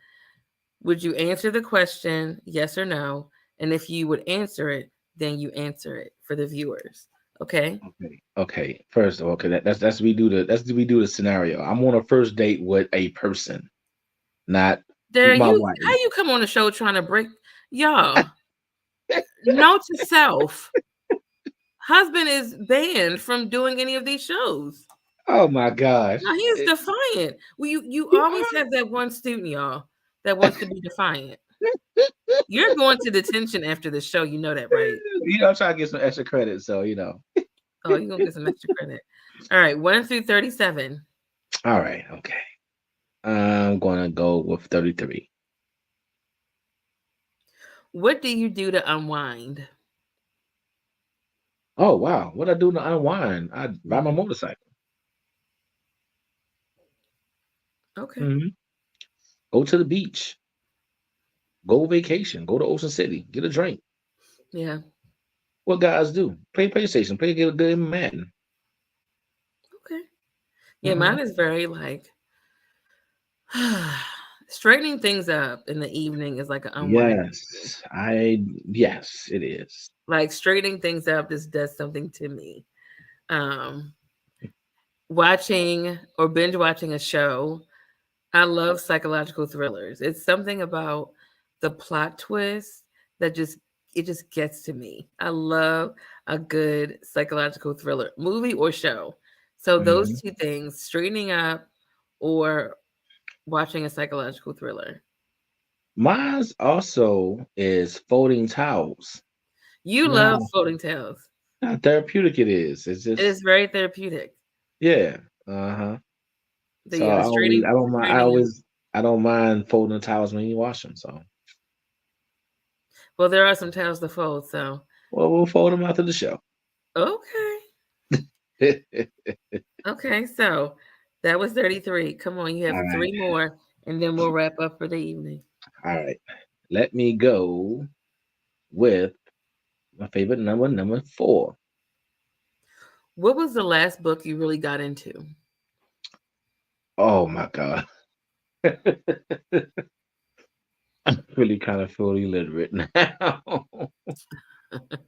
Would you answer the question, yes or no? And if you would answer it, then you answer it for the viewers. Okay. Okay. First of all, okay, that's we do the scenario. I'm on a first date with a person, not my wife. How you come on the show trying to break y'all? Note to self. Husband is banned from doing any of these shows. Oh my gosh. No, he is defiant. Well, you always have that one student, y'all, that wants to be defiant. You're going to detention after the show. You know that, right? I'm trying to get some extra credit, so you know. Oh, you're gonna get some extra credit. All right, 1 through 37. All right, okay. I'm gonna go with 33. What do you do to unwind? Oh wow, what I do to unwind? I ride my motorcycle. Okay. Mm-hmm. Go to the beach. Go vacation. Go to Ocean City. Get a drink. Yeah. What guys do? Play PlayStation. Get a good Madden. Okay. Yeah, mine is very like straightening things up in the evening is like an unwind. Yes, it is. Like straightening things up just does something to me. Watching or binge watching a show. I love psychological thrillers. It's something about the plot twist that just gets to me. I love a good psychological thriller, movie or show. So those two things, straightening up or watching a psychological thriller. Mine also is folding towels. You love folding towels. How therapeutic it is. It's just It is very therapeutic. Yeah. Uh-huh. So So yeah, I don't mind folding the towels when you wash them. So well, there are some towels to fold, so we'll fold them after the show. Okay. Okay, so that was 33. Come on, you have All 3 more, and then we'll wrap up for the evening. All right. Let me go with my favorite number 4. What was the last book you really got into? Oh my God. I'm really kind of feel illiterate now.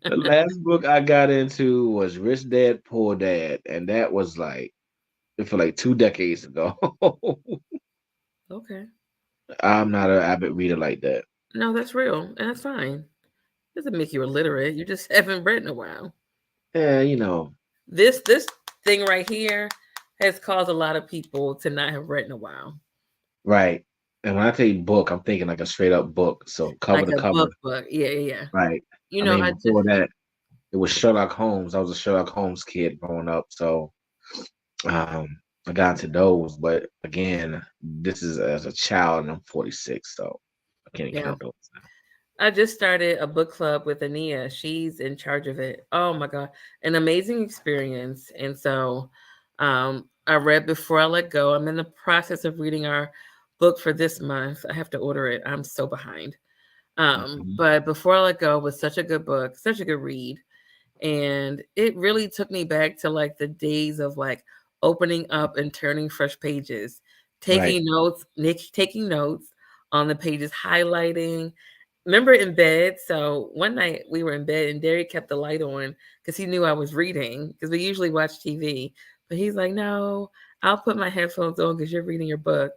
The last book I got into was Rich Dad, Poor Dad, and that was for 2 decades ago. Okay. I'm not an avid reader like that. No, that's real, and that's fine. Doesn't make you illiterate. You just haven't read in a while. Yeah, you know. This thing right here has caused a lot of people to not have read in a while. Right. And when I say book, I'm thinking like a straight up book. So cover to cover. Book. Yeah. Right. You know, before that, it was Sherlock Holmes. I was a Sherlock Holmes kid growing up. So I got into those. But again, this is as a child and I'm 46. So I can't count those now. I just started a book club with Ania. She's in charge of it. Oh my God. An amazing experience. And so I read Before I Let Go. I'm in the process of reading our book for this month. I have to order it. I'm so behind. Mhm. But Before I Let Go was such a good book, such a good read. And it really took me back to like the days of like opening up and turning fresh pages, Right. taking notes on the pages, highlighting. Remember in bed? So one night we were in bed and Derry kept the light on because he knew I was reading because we usually watch TV. But he's like, no, I'll put my headphones on because you're reading your book.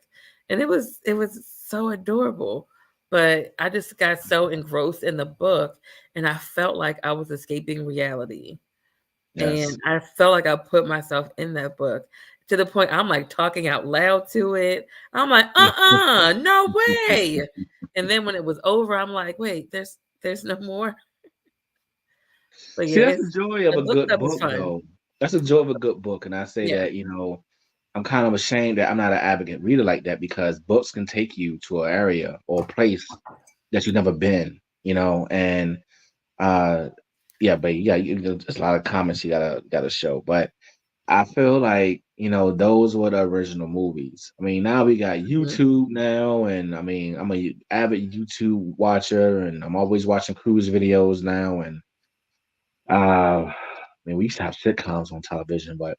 And it was so adorable. But I just got so engrossed in the book and I felt like I was escaping reality. And Yes. I felt like I put myself in that book to the point I'm like talking out loud to it. I'm like, no way. And then when it was over, I'm like, wait, there's no more. But See, yeah, that's the joy of the a book good club was book, fun. though. That's the joy of a good book, and I say Yeah. that I'm kind of ashamed that I'm not an advocate reader like that because books can take you to an area or a place that you've never been, and uh, yeah, but yeah, there's a lot of comments you gotta show, but I feel like those were the original movies. I mean, now we got Mhm. YouTube now, and I mean, I'm a avid YouTube watcher, and I'm always watching cruise videos now, and I mean, we used to have sitcoms on television, but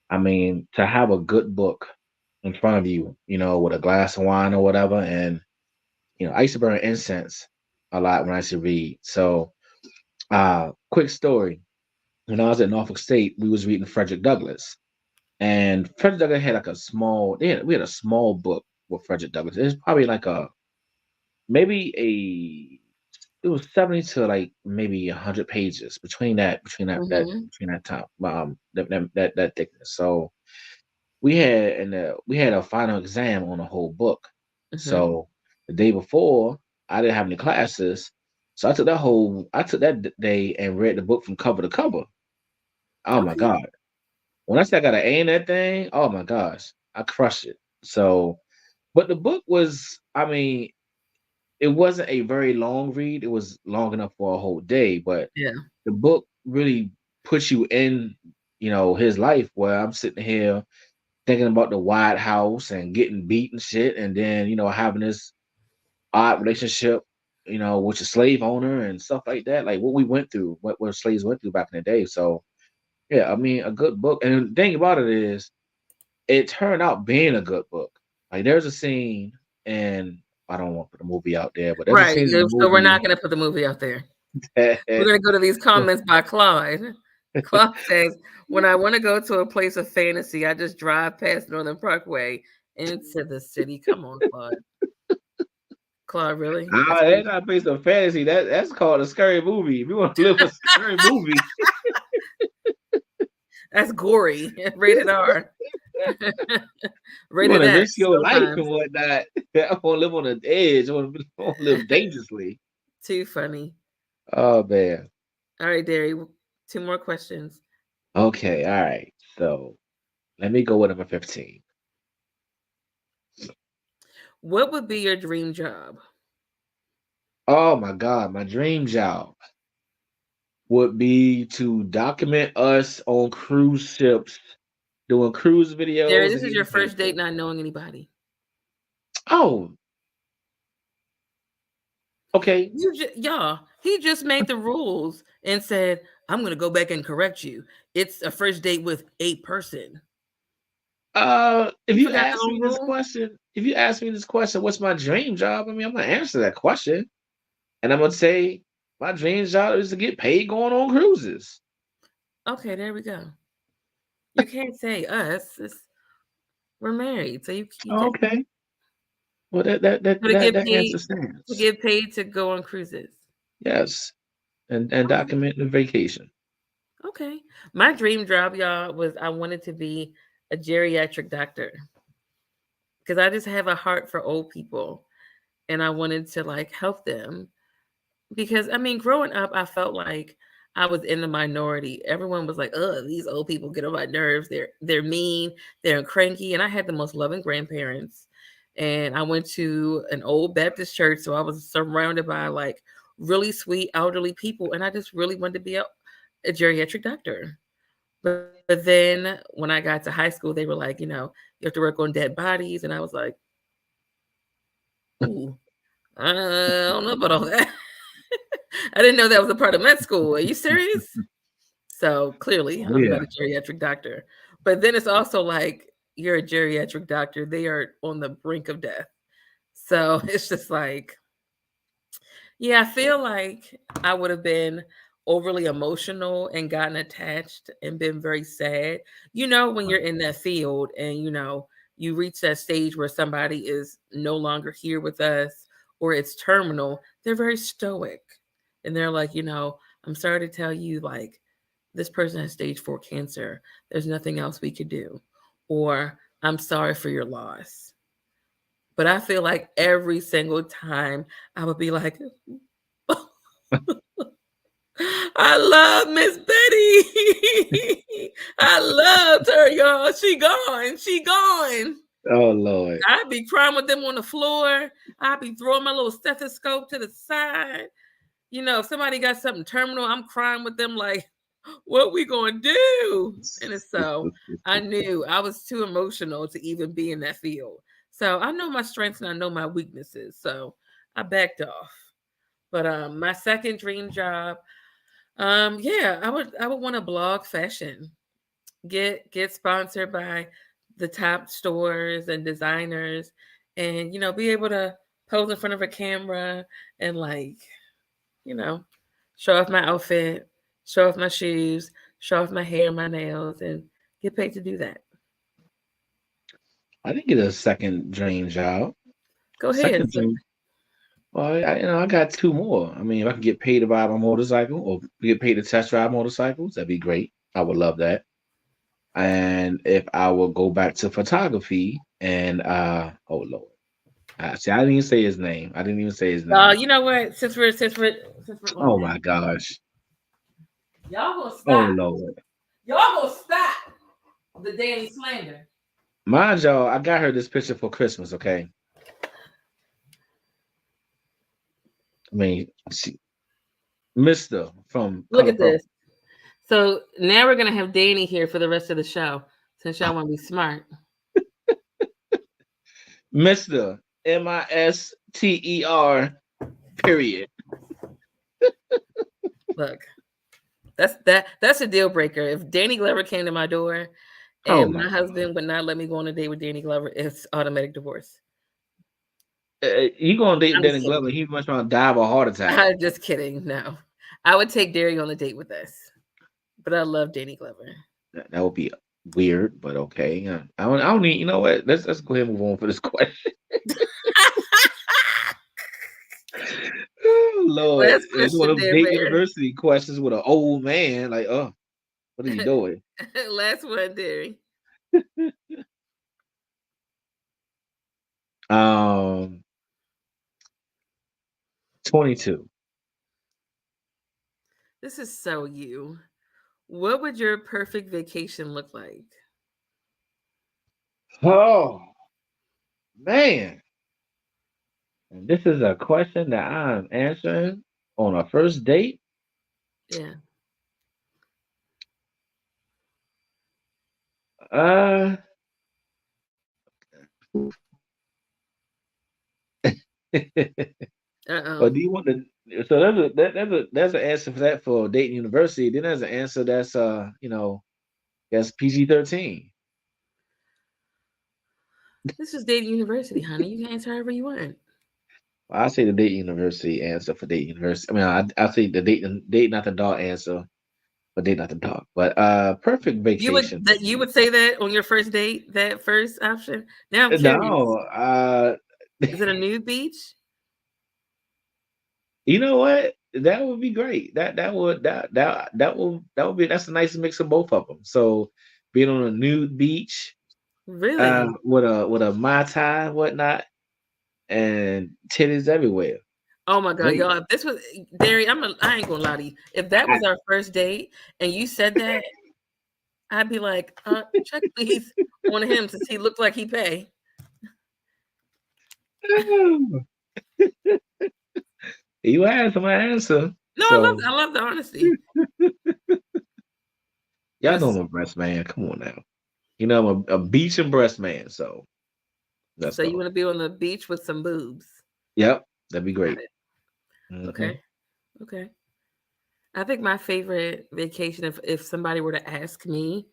I mean, to have a good book in front of you, with a glass of wine or whatever, and I used to burn incense a lot when I used to read. So, quick story: when I was at Norfolk State, we was reading Frederick Douglass, and Frederick Douglass had like we had a small book with Frederick Douglass. It was probably like maybe it was 70 to like maybe 100 pages Mhm. between that time that thickness. So we had a final exam on the whole book. Mhm. So the day before, I didn't have any classes, so I took that day and read the book from cover to cover. Oh my Okay. god! When I said I got an A in that thing, oh my gosh, I crushed it. So, but the book was, I mean, it wasn't a very long read. It was long enough for a whole day, but Yeah. the book really puts you in, his life where I'm sitting here thinking about the White House and getting beat and shit, and then having this odd relationship, with your slave owner and stuff like that, like what we went through, what slaves went through back in the day. So yeah, I mean, a good book, and the thing about it is, it turned out being a good book. Like there's a scene, and I don't want to put the movie out there, but there's a Right. scene in the So we're movie not gonna put the movie out there. We're that gonna go to these comments by Claude. Claude says, when I want to go to a place of fantasy, I just drive past Northern Parkway into the city. Come on, Claude. Claude, really? That's that's not based on fantasy. That's called a scary movie. If you want to live a scary movie, that's gory. Rated R. you want Rated to risk X your life and sometimes. whatnot. I want to live on the edge. I want to live dangerously. Too funny. Oh man. All right, Derry. Two more questions. Okay. All right. So let me go with number 15. What would be your dream job? Oh my God, my dream job would be to document us on cruise ships, doing cruise Derry, videos this and is your getting paid first for date it. not knowing anybody. Oh, okay. Y'all, he just made the rules and said, I'm gonna go back and correct you. It's a first date with a person. If You you forgot the ask me whole this rule? question, what's my dream job? I mean, I'm gonna answer that question, and I'm gonna say my dream job is to get paid going on cruises. Okay, there we go. You can't say us. We're married, so you Oh, can okay. Well, to get that answer paid to stands. get paid to go on cruises. Yes, and Okay. document the vacation. Okay. My dream job, y'all, was I wanted to be a geriatric doctor because I just have a heart for old people and I wanted to like help them. Because I mean, growing up, I felt like I was in the minority. Everyone was like, "Oh, these old people get on my nerves. They're mean, they're cranky." And I had the most loving grandparents. And I went to an old Baptist church, so I was surrounded by like really sweet elderly people, and I just really wanted to be a geriatric doctor. But then when I got to high school, they were like, you have to work on dead bodies, and I was like, ooh, I don't know about all that. I didn't know that was a part of med school. Are you serious? So clearly, Oh I'm not yeah. a geriatric doctor. But then it's also like you're a geriatric doctor. They are on the brink of death. So it's just like, yeah, I feel like I would have been overly emotional and gotten attached and been very sad. When you're in that field and you reach that stage where somebody is no longer here with us or it's terminal, they're very stoic. And they're like, I'm sorry to tell you, like, this person has stage 4 cancer. There's nothing else we could do. Or I'm sorry for your loss. But I feel like every single time I would be like, I love Miss Betty. I loved her, y'all. She gone. She gone. Oh Lord. I'd be crying with them on the floor. I'd be throwing my little stethoscope to the side. If somebody got something terminal, I'm crying with them like, what we gonna do? And it's so I knew I was too emotional to even be in that field. So I know my strengths and I know my weaknesses. So I backed off. But my second dream job, yeah, I would want to blog fashion. Get sponsored by the top stores and designers and be able to pose in front of a camera and like, you know, show off my outfit, show off my shoes, show off my hair, my nails, and get paid to do that. I didn't get a second dream job. Go ahead. Second dream. Well, I got two more. I mean, if I could get paid to ride my motorcycle or get paid to test drive motorcycles, that'd be great. I would love that. And if I would go back to photography and oh Lord. See, I didn't even say his name. I didn't even say his name. You know what? Since we're Oh my gosh. y'all gonna Oh stop. Lord. Y'all gonna stop the daily slander. Mind y'all, I got her this picture for Christmas, okay? I mean, Mr. from Look Color at Purple. this. So now we're gonna have Danny here for the rest of the show, since y'all want to be smart. Mr. Mister period. Look, that's a deal breaker. If Danny Glover came to my door Oh and my my husband would not let me go on a date with Danny Glover, it's automatic divorce. You gonna date I'm Danny just Glover? kidding. He must want to die of a heart attack. I'm just kidding. No, I would take Derry on a date with us, but I love Danny Glover. That would be weird, but okay. Yeah. I don't need. You know what? Let's go ahead and move on for this question. Oh Lord, Last it's one question of them there, date Bear. university questions with an old man. Like, oh, what are you doing? Last one, Derry. Um, 22. This is so you. What would your perfect vacation look like? Oh man, and this is a question that I'm answering on a first date. Yeah. Uh, or Uh-oh. do you want to? So there's an answer for that for Dayton University. Then there's an answer that's that's PG-13. This is Dayton University, honey. You can answer however you want. Well, I say the Dayton University answer for Dayton University. I mean, I say the Dayton not the dog answer for Dayton not the dog. But perfect vacation. You would say that on your first date, that first option? Now I'm curious. No, Is it a nude beach? you know what? That would be great. That would be that's a nice mix of both of them. So being on a nude beach, Really? with a mai tai whatnot, and titties everywhere. Oh my god, Great. y'all! If this was Derry, I ain't gonna lie to you. If that was our first date and you said that, I'd be like, check please on him since he looked like he pay. You asked my answer. No, So I love the honesty. y'all know That's, I'm a breast man. Come on now. You know I'm a beach and breast man. So let's so you go. want to be on the beach with some boobs. Yep, that'd be Got great. it. Mhm. Okay. Okay. I think my favorite vacation, if somebody were to ask me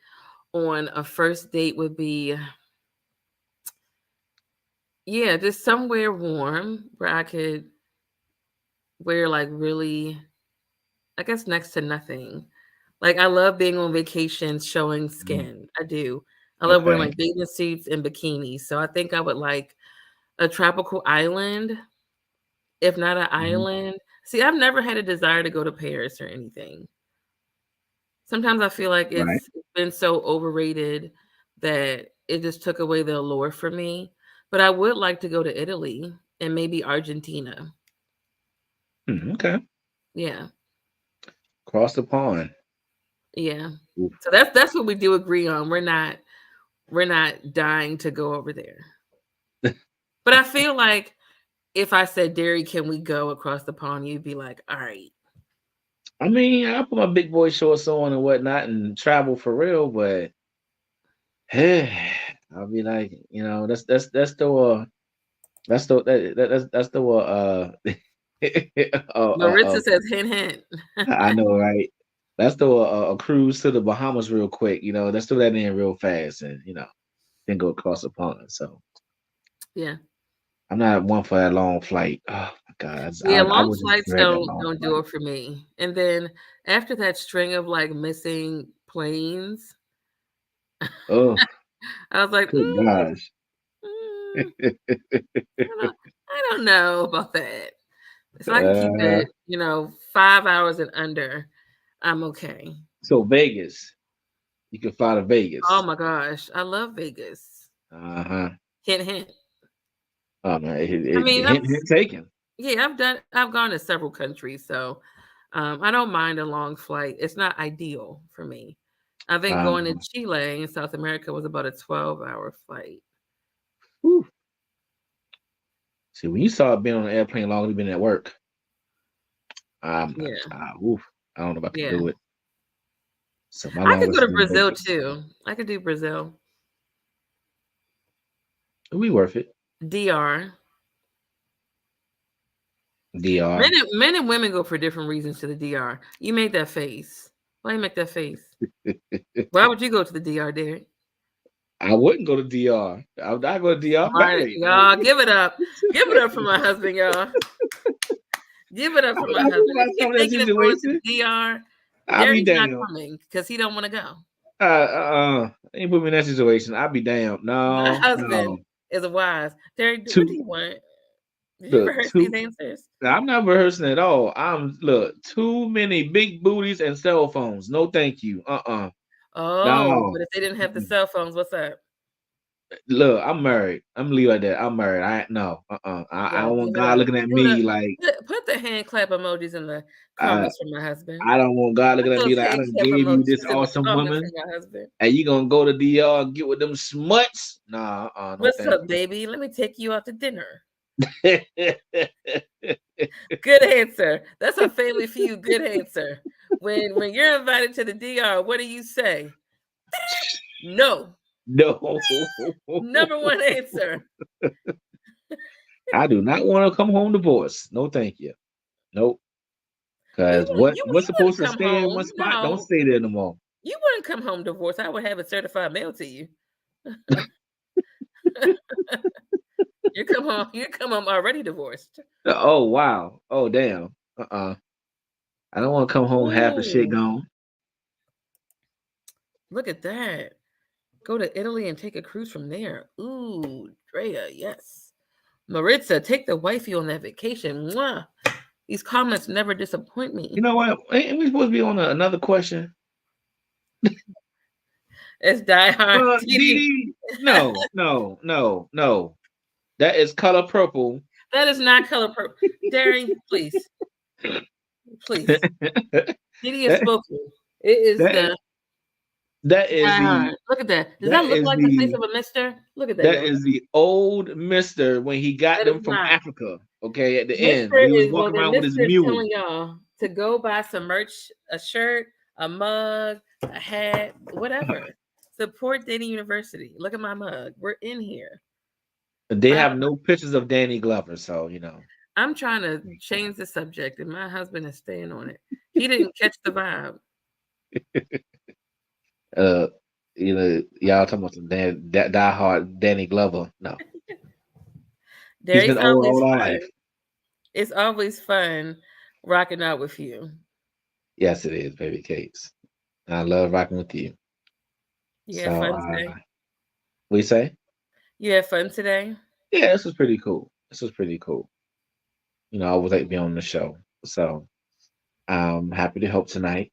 on a first date, would be, yeah, just somewhere warm where I could wear like really, I guess, next to nothing. Like I love being on vacation showing Mhm. skin. I do. I love wearing Okay. like bathing suits and bikinis. So I think I would like a tropical island, if not an Mhm. island. See, I've never had a desire to go to Paris or anything. Sometimes I feel like Right. it's been so overrated that it just took away the allure for me. But I would like to go to Italy and maybe Argentina. Okay. Yeah. Cross the pond. Yeah. Oof. So that's what we do agree on. We're not dying to go over there. But I feel like if I said, Derry, can we go across the pond? You'd be like, all right. I mean, I put my big boy shorts on and whatnot and travel for real, but hey, I'll be like, that's the that's the Maritza says, hint, hint. I know, right? That's the a cruise to the Bahamas real quick. Let's do that in real fast, and then go across the pond. So Yeah. I'm not one for that long flight. Oh my god, Yeah, I long would just flights dread that don't long don't do flight. it for me. And then after that string of like missing planes, Oh, I was like, good gosh. mm, I don't know about that. If I can keep uh, it, 5 hours and under, I'm okay. so Vegas, you can fly to Oh Vegas. my gosh, I love Vegas. Uh-huh. Hint, hint. Oh man, I mean, hint taken. I've gone to several countries, so I don't mind a long flight. It's not ideal for me. I think going to Um, Chile in South America was about a 12-hour flight. whew. See, when you saw being on an airplane longer than being at work, I'm not. Yeah, Oof, I don't know if I could yeah. do it. So my I could go longest to has been Brazil Vegas. too. I could do Brazil. It'll be worth it. DR. DR. Men and women go for different reasons to the DR. You made that face. Why you make that face? Why would you go to the DR, Derek? I wouldn't go to DR. I would not go to DR All right, married. y'all, give it up. Give it up for my husband, y'all. Give it up I for would my not put husband. If myself you're in that thinking of going to situation. the DR, I'll be Derek's not damned. coming because he don't want to go. Ain't put me in that situation. I'll be damned. My No, husband no. is wise. Derek, what do Two, you want? Did you look, rehearse these two. answers? I'm not rehearsing at all. Too many big booties and cell phones. No, thank you. Oh, No. but if they didn't have the Mm-mm. cell phones, what's up? Look, I'm married. I'm leave like that. I'm married. I no. I Y'all don't want give it God up. looking at Give it up. me like Put the hand clap emojis in the I. comments for my husband. I don't want God Put looking at me those like I hand done clap gave you emojis this in the awesome comments for woman, my husband. and you gonna go to DR and get with them smuts? Nah, no, What's thank up, you. baby? Let me take you out to dinner. Good answer. That's a family feud. Good answer. When you're invited to the DR, what do you say? No. No, Number one answer. I do not want to come home divorced. No, thank you. Nope. You Cause wouldn't what's wouldn't supposed to come stay in one home. spot don't No, stay there no more. you wouldn't come home divorced. I would have it certified mail to you. You come home already divorced. Oh wow. Oh damn. I don't want to come home half the shit Ooh, gone. look at that. Go to Italy and take a cruise from there. Ooh, Drea, yes. Maritza, take the wifey on that vacation. Mwah. These comments never disappoint You me. know what? Ain't we supposed to be on another question? It's Die Hard TV. Didi, no. That is color purple. That is not color purple. Darren, please, please. Diddy has that, spoken. It is that the that is Die the Hard. Look at that. Does that that look is like the face the of a mister? Look at that, that y'all. is the old mister when he got That is them from not. Africa. Okay, at the end, Mister he was is walking then around with his Mister is mule. telling y'all to go buy some merch, a shirt, a mug, a hat, whatever. Support Dating University. Look at my mug. We're in here. They Buy have one. no pictures of Danny Glover, so you know. I'm trying to change the subject, and my husband is staying on it. He didn't catch the vibe. Uh, y'all talking about some die hard Danny Glover. No, he's There, been it's old always all our fun. life. It's always fun rocking out with you. Yes, it is, baby cakes. I love rocking with you. You So, had fun today. what you say? You had fun today. Yeah, this was pretty cool. This was pretty cool. I always like to be on the show. So, I'm happy to help tonight.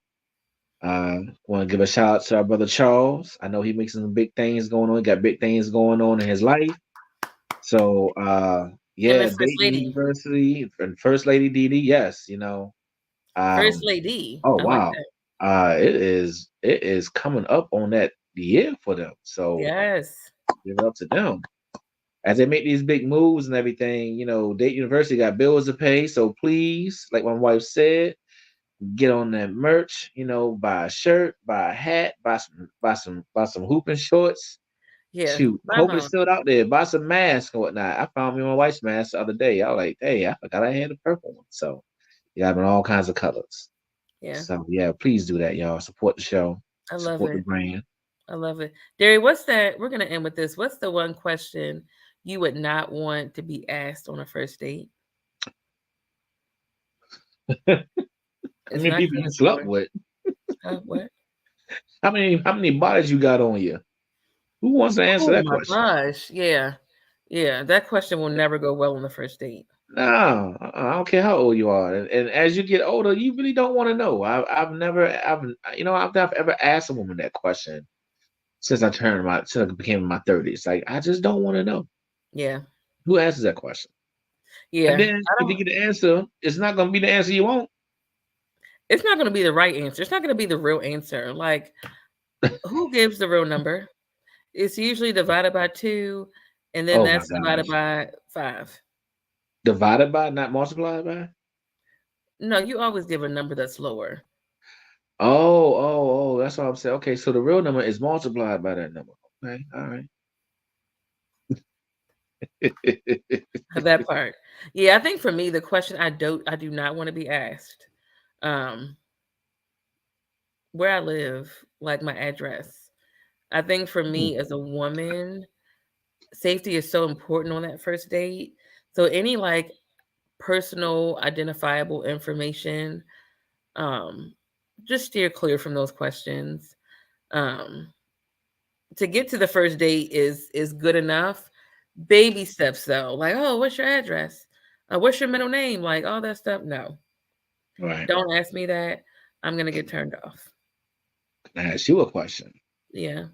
Want to give a shout out to our brother Charles. I know he makes some big things going on. He got big things going on in his life. So, Him yeah, and First Dayton Lady. University and First Lady Dee. Yes, First Um, Lady. oh I like wow. that. It is coming up on that year for them. So Yes. give it up to them. As they make these big moves and everything, Dayton University got bills to pay. So please, like my wife said, get on that merch, buy a shirt, buy a hat, buy some hooping shorts. Yeah. Shoot, Buy hope it's one. still out there. Buy some masks and whatnot. I found me my wife's mask the other day. I was like, hey, I forgot I had a purple one. So you got them in all kinds of colors. Yeah. So yeah, please do that, y'all. Support the show. I love Support the it. brand. I love it. Derry, what's that? We're gonna end with this. What's the one question you would not want to be asked on a first date? How It's many not people you credit slept score. with? What? How many bodies you got on you? Who wants to answer Oh that my question? gosh. Yeah. Yeah. That question will never go well on the first date. No, I don't care how old you are. And as you get older, you really don't want to know. I've never ever asked a woman that question since I became in my 30s. Like I just don't want to know. Yeah. Who answers that question? And Yeah. then I if you don't get the answer, it's not gonna be the answer you want. it's not gonna be the right answer. It's not gonna be the real answer. Like, who gives the real number? It's usually divided by 2, and then Oh my that's divided gosh. by 5. Divided by, not multiplied by? No, you always give a number that's lower. Oh, that's what I'm saying. Okay, so the real number is multiplied by that number. Okay, all right. That part. Yeah, I think for me, the question I do not want to be asked, um, where I live, like my address. I think for me as a woman, safety is so important on that first date. So any like personal identifiable information, um, just steer clear from those questions. Um, to get to the first date is good enough. Baby steps though, like, oh, what's your address? What's your middle name? Like all that stuff. No, Right. don't ask me that. I'm gonna get turned off. Can I ask you a question? Yeah.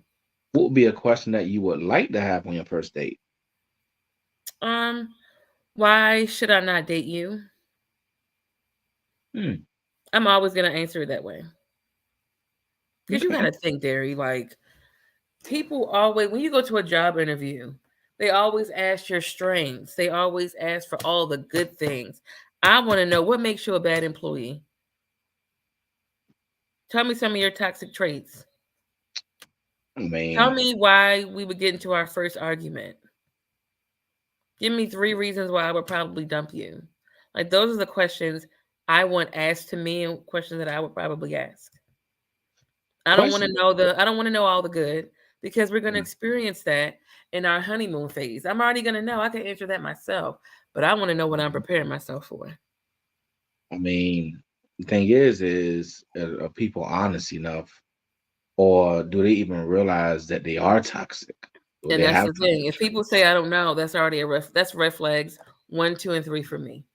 What would be a question that you would like to have on your first date? Um, why should I not date you? Hmm. I'm always gonna answer it that way. Because you Okay. gotta think, Derry, like people always when you go to a job interview, they always ask your strengths. They always ask for all the good things. I want to know what makes you a bad employee. Tell me some of your toxic traits. I Tell mean, me why we would get into our first argument. Give me 3 reasons why I would probably dump you. Like those are the questions I want asked to me and questions that I would probably ask. I don't want to question. know I don't want to know all the good because we're going to experience that in our honeymoon phase. I'm already going to know. I can answer that myself, but I want to know what I'm preparing myself for. I mean, the thing is, are people honest enough, or do they even realize that they are toxic? Or And they that's have the thing. toxic If people traits? say I don't know, that's already that's red flags 1, 2, and 3 for me.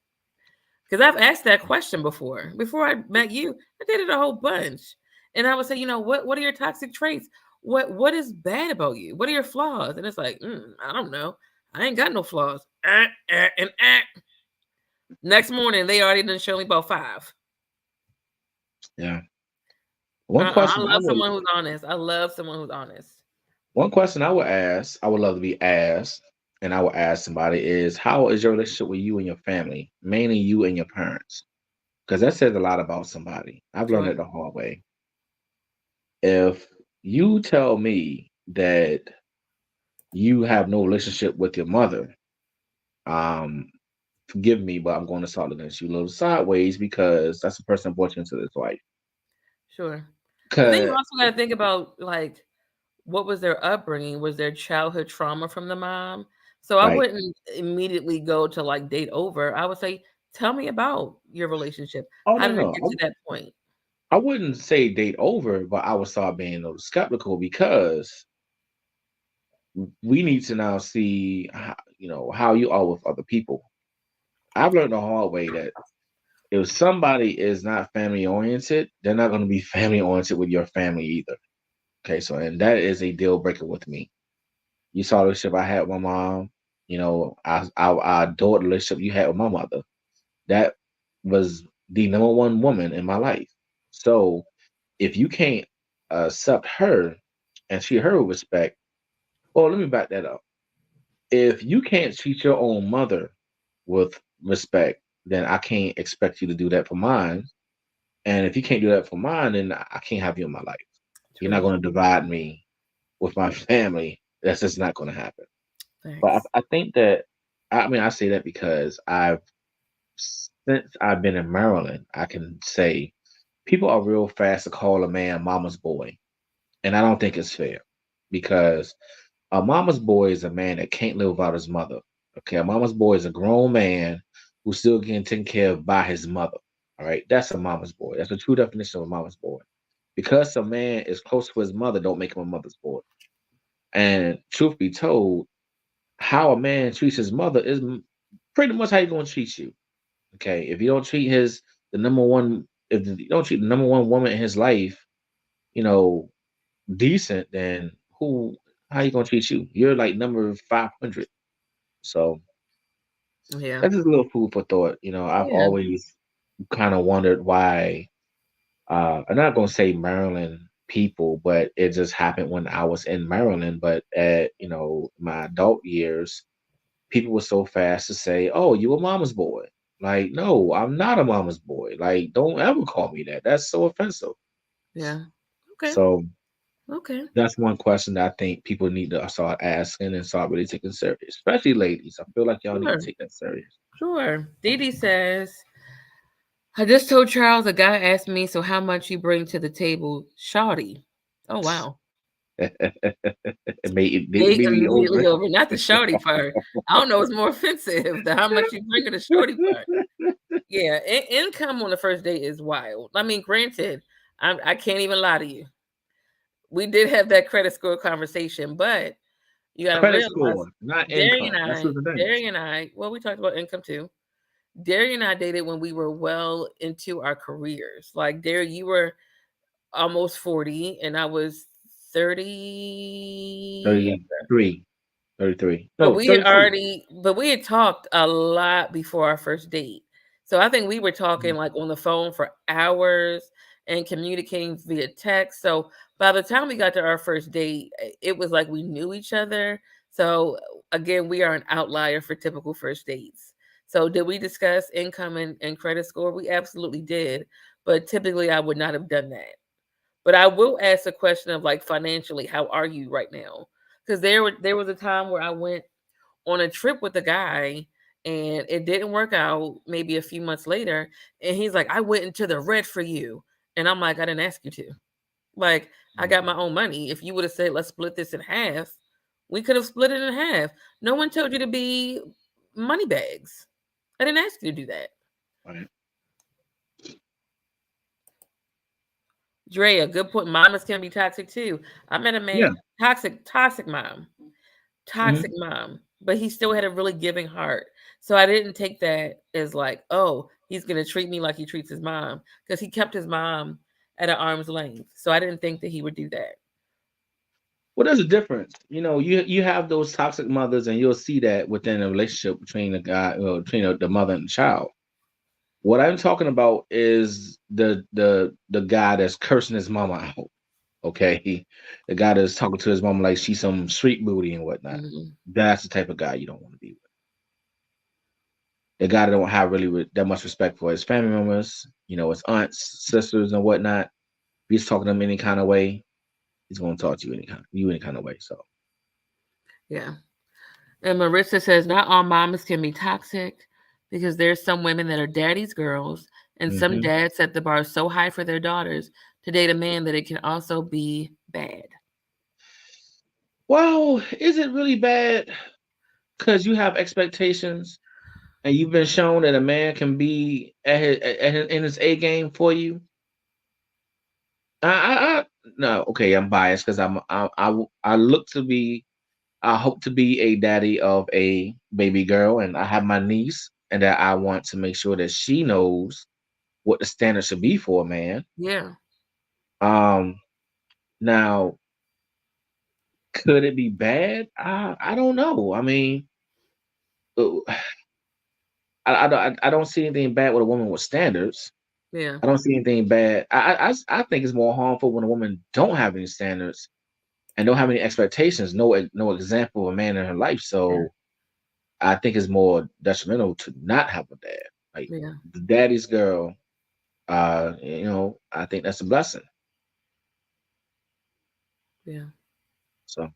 Because I've asked that question before. Before I met you, I did it a whole bunch. And I would say, what are your toxic traits? What is bad about you? What are your flaws? And it's like, I don't know. I ain't got no flaws. And next morning, they already done show me about 5. Yeah. One I question I love would someone who's honest. I love someone who's honest. one question I would ask, I would love to be asked, and I would ask somebody is, how is your relationship with you and your family, mainly you and your parents? Because that says a lot about somebody. I've learned Sure. it the hard way. If you tell me that you have no relationship with your mother, um, forgive me, but I'm going to start looking at you a little sideways because that's the person that brought you into this life. Sure. But then you Cause also got to think about like what was their upbringing? Was there childhood trauma from the mom? So I right. wouldn't immediately go to like date over. I would say, tell me about your relationship. Oh How no, did it no. get to that point? I wouldn't say date over, but I would start being a little skeptical because we need to now see how you are with other people. I've learned the hard way that if somebody is not family oriented, they're not going to be family oriented with your family either. Okay, so and that is a deal breaker with me. You saw the relationship I had with my mom. I adored the relationship you had with my mother. That was the number one woman in my life. So if you can't accept her and treat her with respect, well, let me back that up. If you can't treat your own mother with respect, then I can't expect you to do that for mine. And if you can't do that for mine, then I can't have you in my life. You're not True. going to divide me with my family. That's just not going to happen. But Thanks. I think that, I mean, I say that because since I've been in Maryland, I can say people are real fast to call a man mama's boy. And I don't think it's fair because a mama's boy is a man that can't live without his mother. Okay, a mama's boy is a grown man who's still getting taken care of by his mother. All right, that's a mama's boy. That's the true definition of a mama's boy. Because a man is close to his mother, don't make him a mother's boy. And truth be told, how a man treats his mother is pretty much how he's going to treat you. Okay, if you don't treat the number one, if you don't treat the number one woman in his life, you know, decent, then how you gonna treat you? You're like number 500. So Yeah. that's just a little food for thought. I've Yeah. always kind of wondered why. I'm not gonna say Maryland people, but it just happened when I was in Maryland. But at my adult years, people were so fast to say, "Oh, you a mama's boy." Like, no, I'm not a mama's boy. Like, don't ever call me that. That's so offensive. Yeah. Okay. So Okay. that's one question that I think people need to start asking and start really taking serious, especially ladies. I feel like y'all need to Sure. take that serious. Sure. Dee says, I just told Charles a guy asked me, so how much you bring to the table, shawty? Oh wow. It They made me over. immediately over, not the shorty part. I don't know what's more offensive, the how much you bring or the shorty part. Yeah, income on the first date is wild. I mean, granted, I can't even lie to you. We did have that credit score conversation, but you got to Credit realize score, not income. That's what the thing. Well, we talked about income too. Darian and I dated when we were well into our careers. Like, Darian, you were almost 40 and I was 30. 33. 33. But No, we had 32. talked a lot before our first date. So I think we were talking Mhm. like on the phone for hours and communicating via text. So by the time we got to our first date, it was like we knew each other. So again, we are an outlier for typical first dates. So did we discuss income and credit score? We absolutely did. But typically I would not have done that. But I will ask a question of like financially, how are you right now? Because there was a time where I went on a trip with a guy and it didn't work out maybe a few months later. And he's like, I went into the red for you. And I'm like, I didn't ask you to. Like, I got my own money. If you would have said, let's split this in half, we could have split it in half. No one told you to be money bags. I didn't ask you to do that. Right. Drea, good point. Mamas can be toxic too. I met a Yeah. man, toxic mom. Hmm. Toxic mom, but he still had a really giving heart. So I didn't take that as like, oh, he's going to treat me like he treats his mom because he kept his mom at an arm's length. So I didn't think that he would do that. Well, there's a difference. You have those toxic mothers, and you'll see that within a relationship between the guy, between the mother and the child. What I'm talking about is the guy that's cursing his mama out. Okay, the guy that's talking to his mom like she's some street booty and whatnot. Mhm. That's the type of guy you don't want to be with. The guy that don't have really that much respect for his family members, his aunts, sisters, and whatnot. If he's talking to them any kind of way, he's going to talk to you any kind of way. So, Yeah. And Marissa says not all mamas can be toxic because there's some women that are daddy's girls and some hmm dads set the bar so high for their daughters to date a man that it can also be bad. well, is it really bad? Because you have expectations, and you've been shown that a man can be in his A game for you. No, okay, I'm biased because I look to be I hope to be a daddy of a baby girl, and I have my niece, and that I want to make sure that she knows what the standard should be for a man. Yeah. Um, Now, could it be bad? I don't know. I mean, uh, I don't see anything bad with a woman with standards. Yeah. I don't see anything bad. I think it's more harmful when a woman don't have any standards and don't have any expectations, no example of a man in her life. Yeah. So I think it's more detrimental to not have a dad. Like Yeah. the daddy's girl, I think that's a blessing. Yeah. So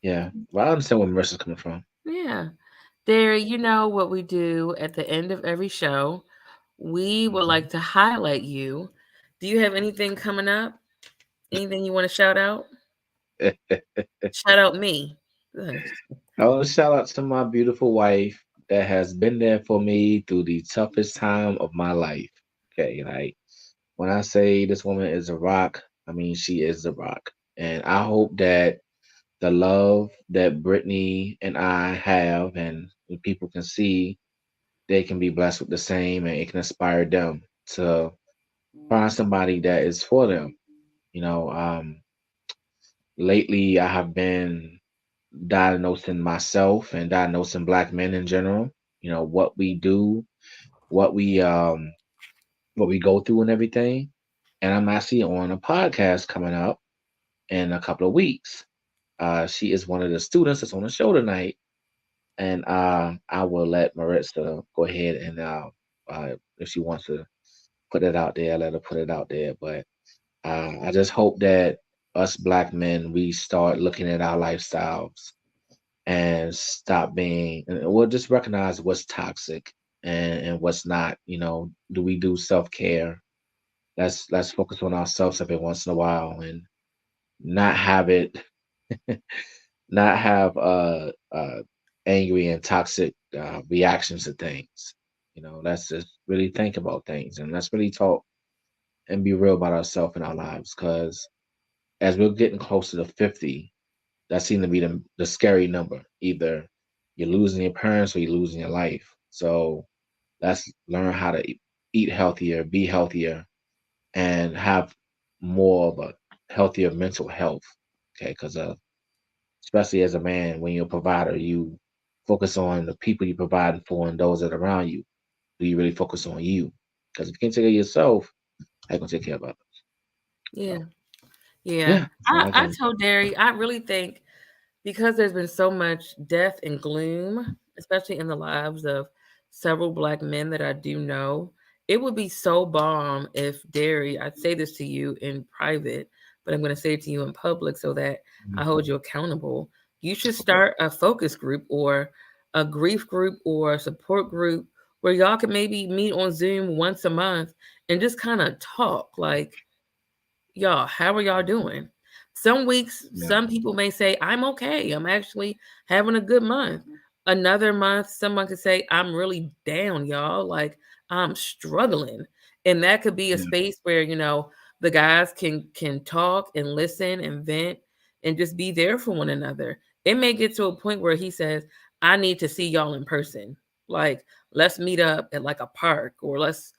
yeah. Well, I understand where Marissa's coming from. Yeah. Derry, you know what we do at the end of every show. We would Mhm. like to highlight you. Do you have anything coming up? Anything you want to shout out? Shout out me. Good. Oh, shout out to my beautiful wife that has been there for me through the toughest time of my life. Okay, like when I say this woman is a rock, I mean she is a rock. And I hope that the love that Brittany and I have and the people can see, they can be blessed with the same and it can inspire them to find somebody that is for them. You know, lately I have been diagnosing myself and diagnosing black men in general, what we do, what we go through and everything. And I'm actually on a podcast coming up in a couple of weeks. She is one of the students that's on the show tonight. And I will let Maritza go ahead and if she wants to put it out there, let her put it out there. But I just hope that us black men, we start looking at our lifestyles and stop being, and we'll just recognize what's toxic and what's not. Do we do self-care? Let's focus on ourselves every once in a while and not have it not have angry and toxic reactions to things. Let's just really think about things and let's really talk and be real about ourselves in our lives, because as we're getting closer to 50, that seems to be the scary number. Either you're losing your parents or you're losing your life. So let's learn how to eat healthier, be healthier, and have more of a healthier mental health. Okay, because especially as a man, when you're a provider, you focus on the people you provide for and those that are around you. Do you really focus on you? Because if you can't take care of yourself, how you gonna take care of others? Yeah. So Yeah. yeah, that's all I I got. told Derry, I really think because there's been so much death and gloom, especially in the lives of several black men that I do know, it would be so bomb if Derry, I'd say this to you in private, but I'm going to say it to you in public so that I Mhm. hold you accountable. You should Okay. start a focus group or a grief group or a support group where y'all can maybe meet on Zoom once a month and just kind of talk like, y'all, how are y'all doing? Some weeks, Yeah. some people may say, I'm okay. I'm actually having a good month. Another month, someone could say, I'm really down, y'all. Like, I'm struggling. And that could be a Yeah. space where, the guys can talk and listen and vent and just be there for one another. It may get to a point where he says, I need to see y'all in person. Like, let's meet up at like a park or let's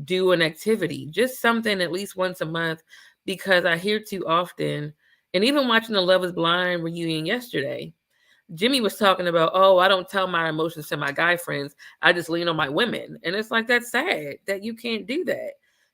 do an activity, just something at least once a month, because I hear too often, and even watching the Love is Blind reunion yesterday, Jimmy was talking about, oh, I don't tell my emotions to my guy friends. I just lean on my women. And it's like, that's sad that you can't do that.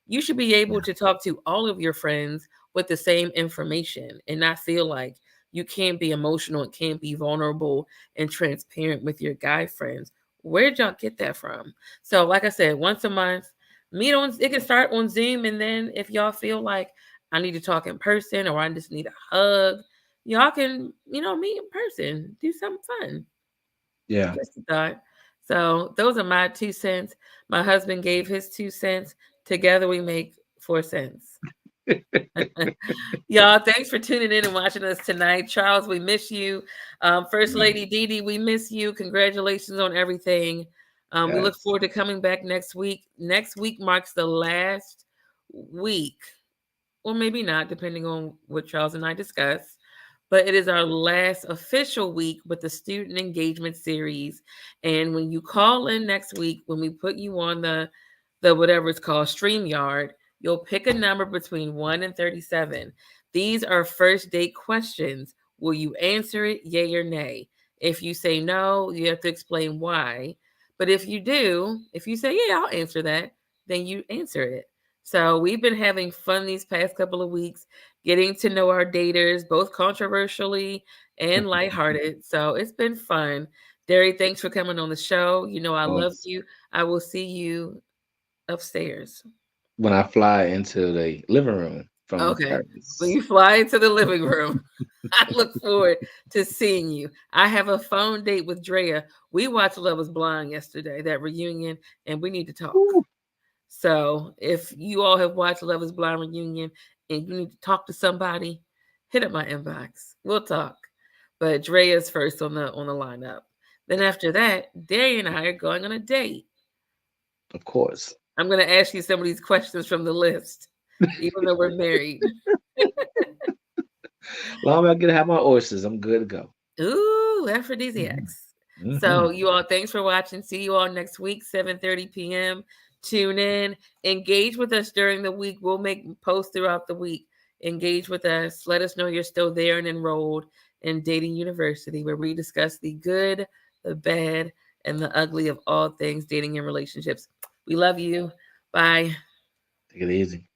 You should be able Yeah. to talk to all of your friends with the same information and not feel like you can't be emotional and can't be vulnerable and transparent with your guy friends. Where'd y'all get that from? So, like I said, once a month, meet on, it can start on Zoom. And then if y'all feel like I need to talk in person or I just need a hug, y'all can, meet in person, do something fun. Yeah. Just a thought. So those are my 2 cents. My husband gave his 2 cents. Together we make 4 cents. Y'all, thanks for tuning in and watching us tonight. Charles, we miss you. First Lady Dee Dee, we miss you. Congratulations on everything. We look Yes. forward to coming back next week. Next week marks the last week, or maybe not, depending on what Charles and I discuss. But it is our last official week with the student engagement series. And when you call in next week, when we put you on the whatever it's called, StreamYard, you'll pick a number between 1 and 37. These are first date questions. Will you answer it, yay or nay? If you say no, you have to explain why. But if you do, if you say, yeah, I'll answer that, then you answer it. So we've been having fun these past couple of weeks, getting to know our daters, both controversially and lighthearted. So it's been fun. Derry, thanks for coming on the show. You know I love you. I will see you upstairs. When I fly into the living room from Okay. When Paris. you fly into the living room, I look forward to seeing you. I have a phone date with Drea. We watched Love is Blind yesterday, that reunion, and we need to talk. Ooh. So if you all have watched Love is Blind reunion and you need to talk to somebody, hit up my inbox. We'll talk. But Drea's first on the lineup. Then after that, Derry and I are going on a date. Of course. I'm going to ask you some of these questions from the list, even though we're married. Long as I get to have my oysters, I'm good to go. Ooh, aphrodisiacs. Mhm. So you all, thanks for watching. See you all next week, 7:30 p.m. Tune in. Engage with us during the week. We'll make posts throughout the week. Engage with us. Let us know you're still there and enrolled in Dating University, where we discuss the good, the bad, and the ugly of all things dating and relationships. We love you. Bye. Take it easy.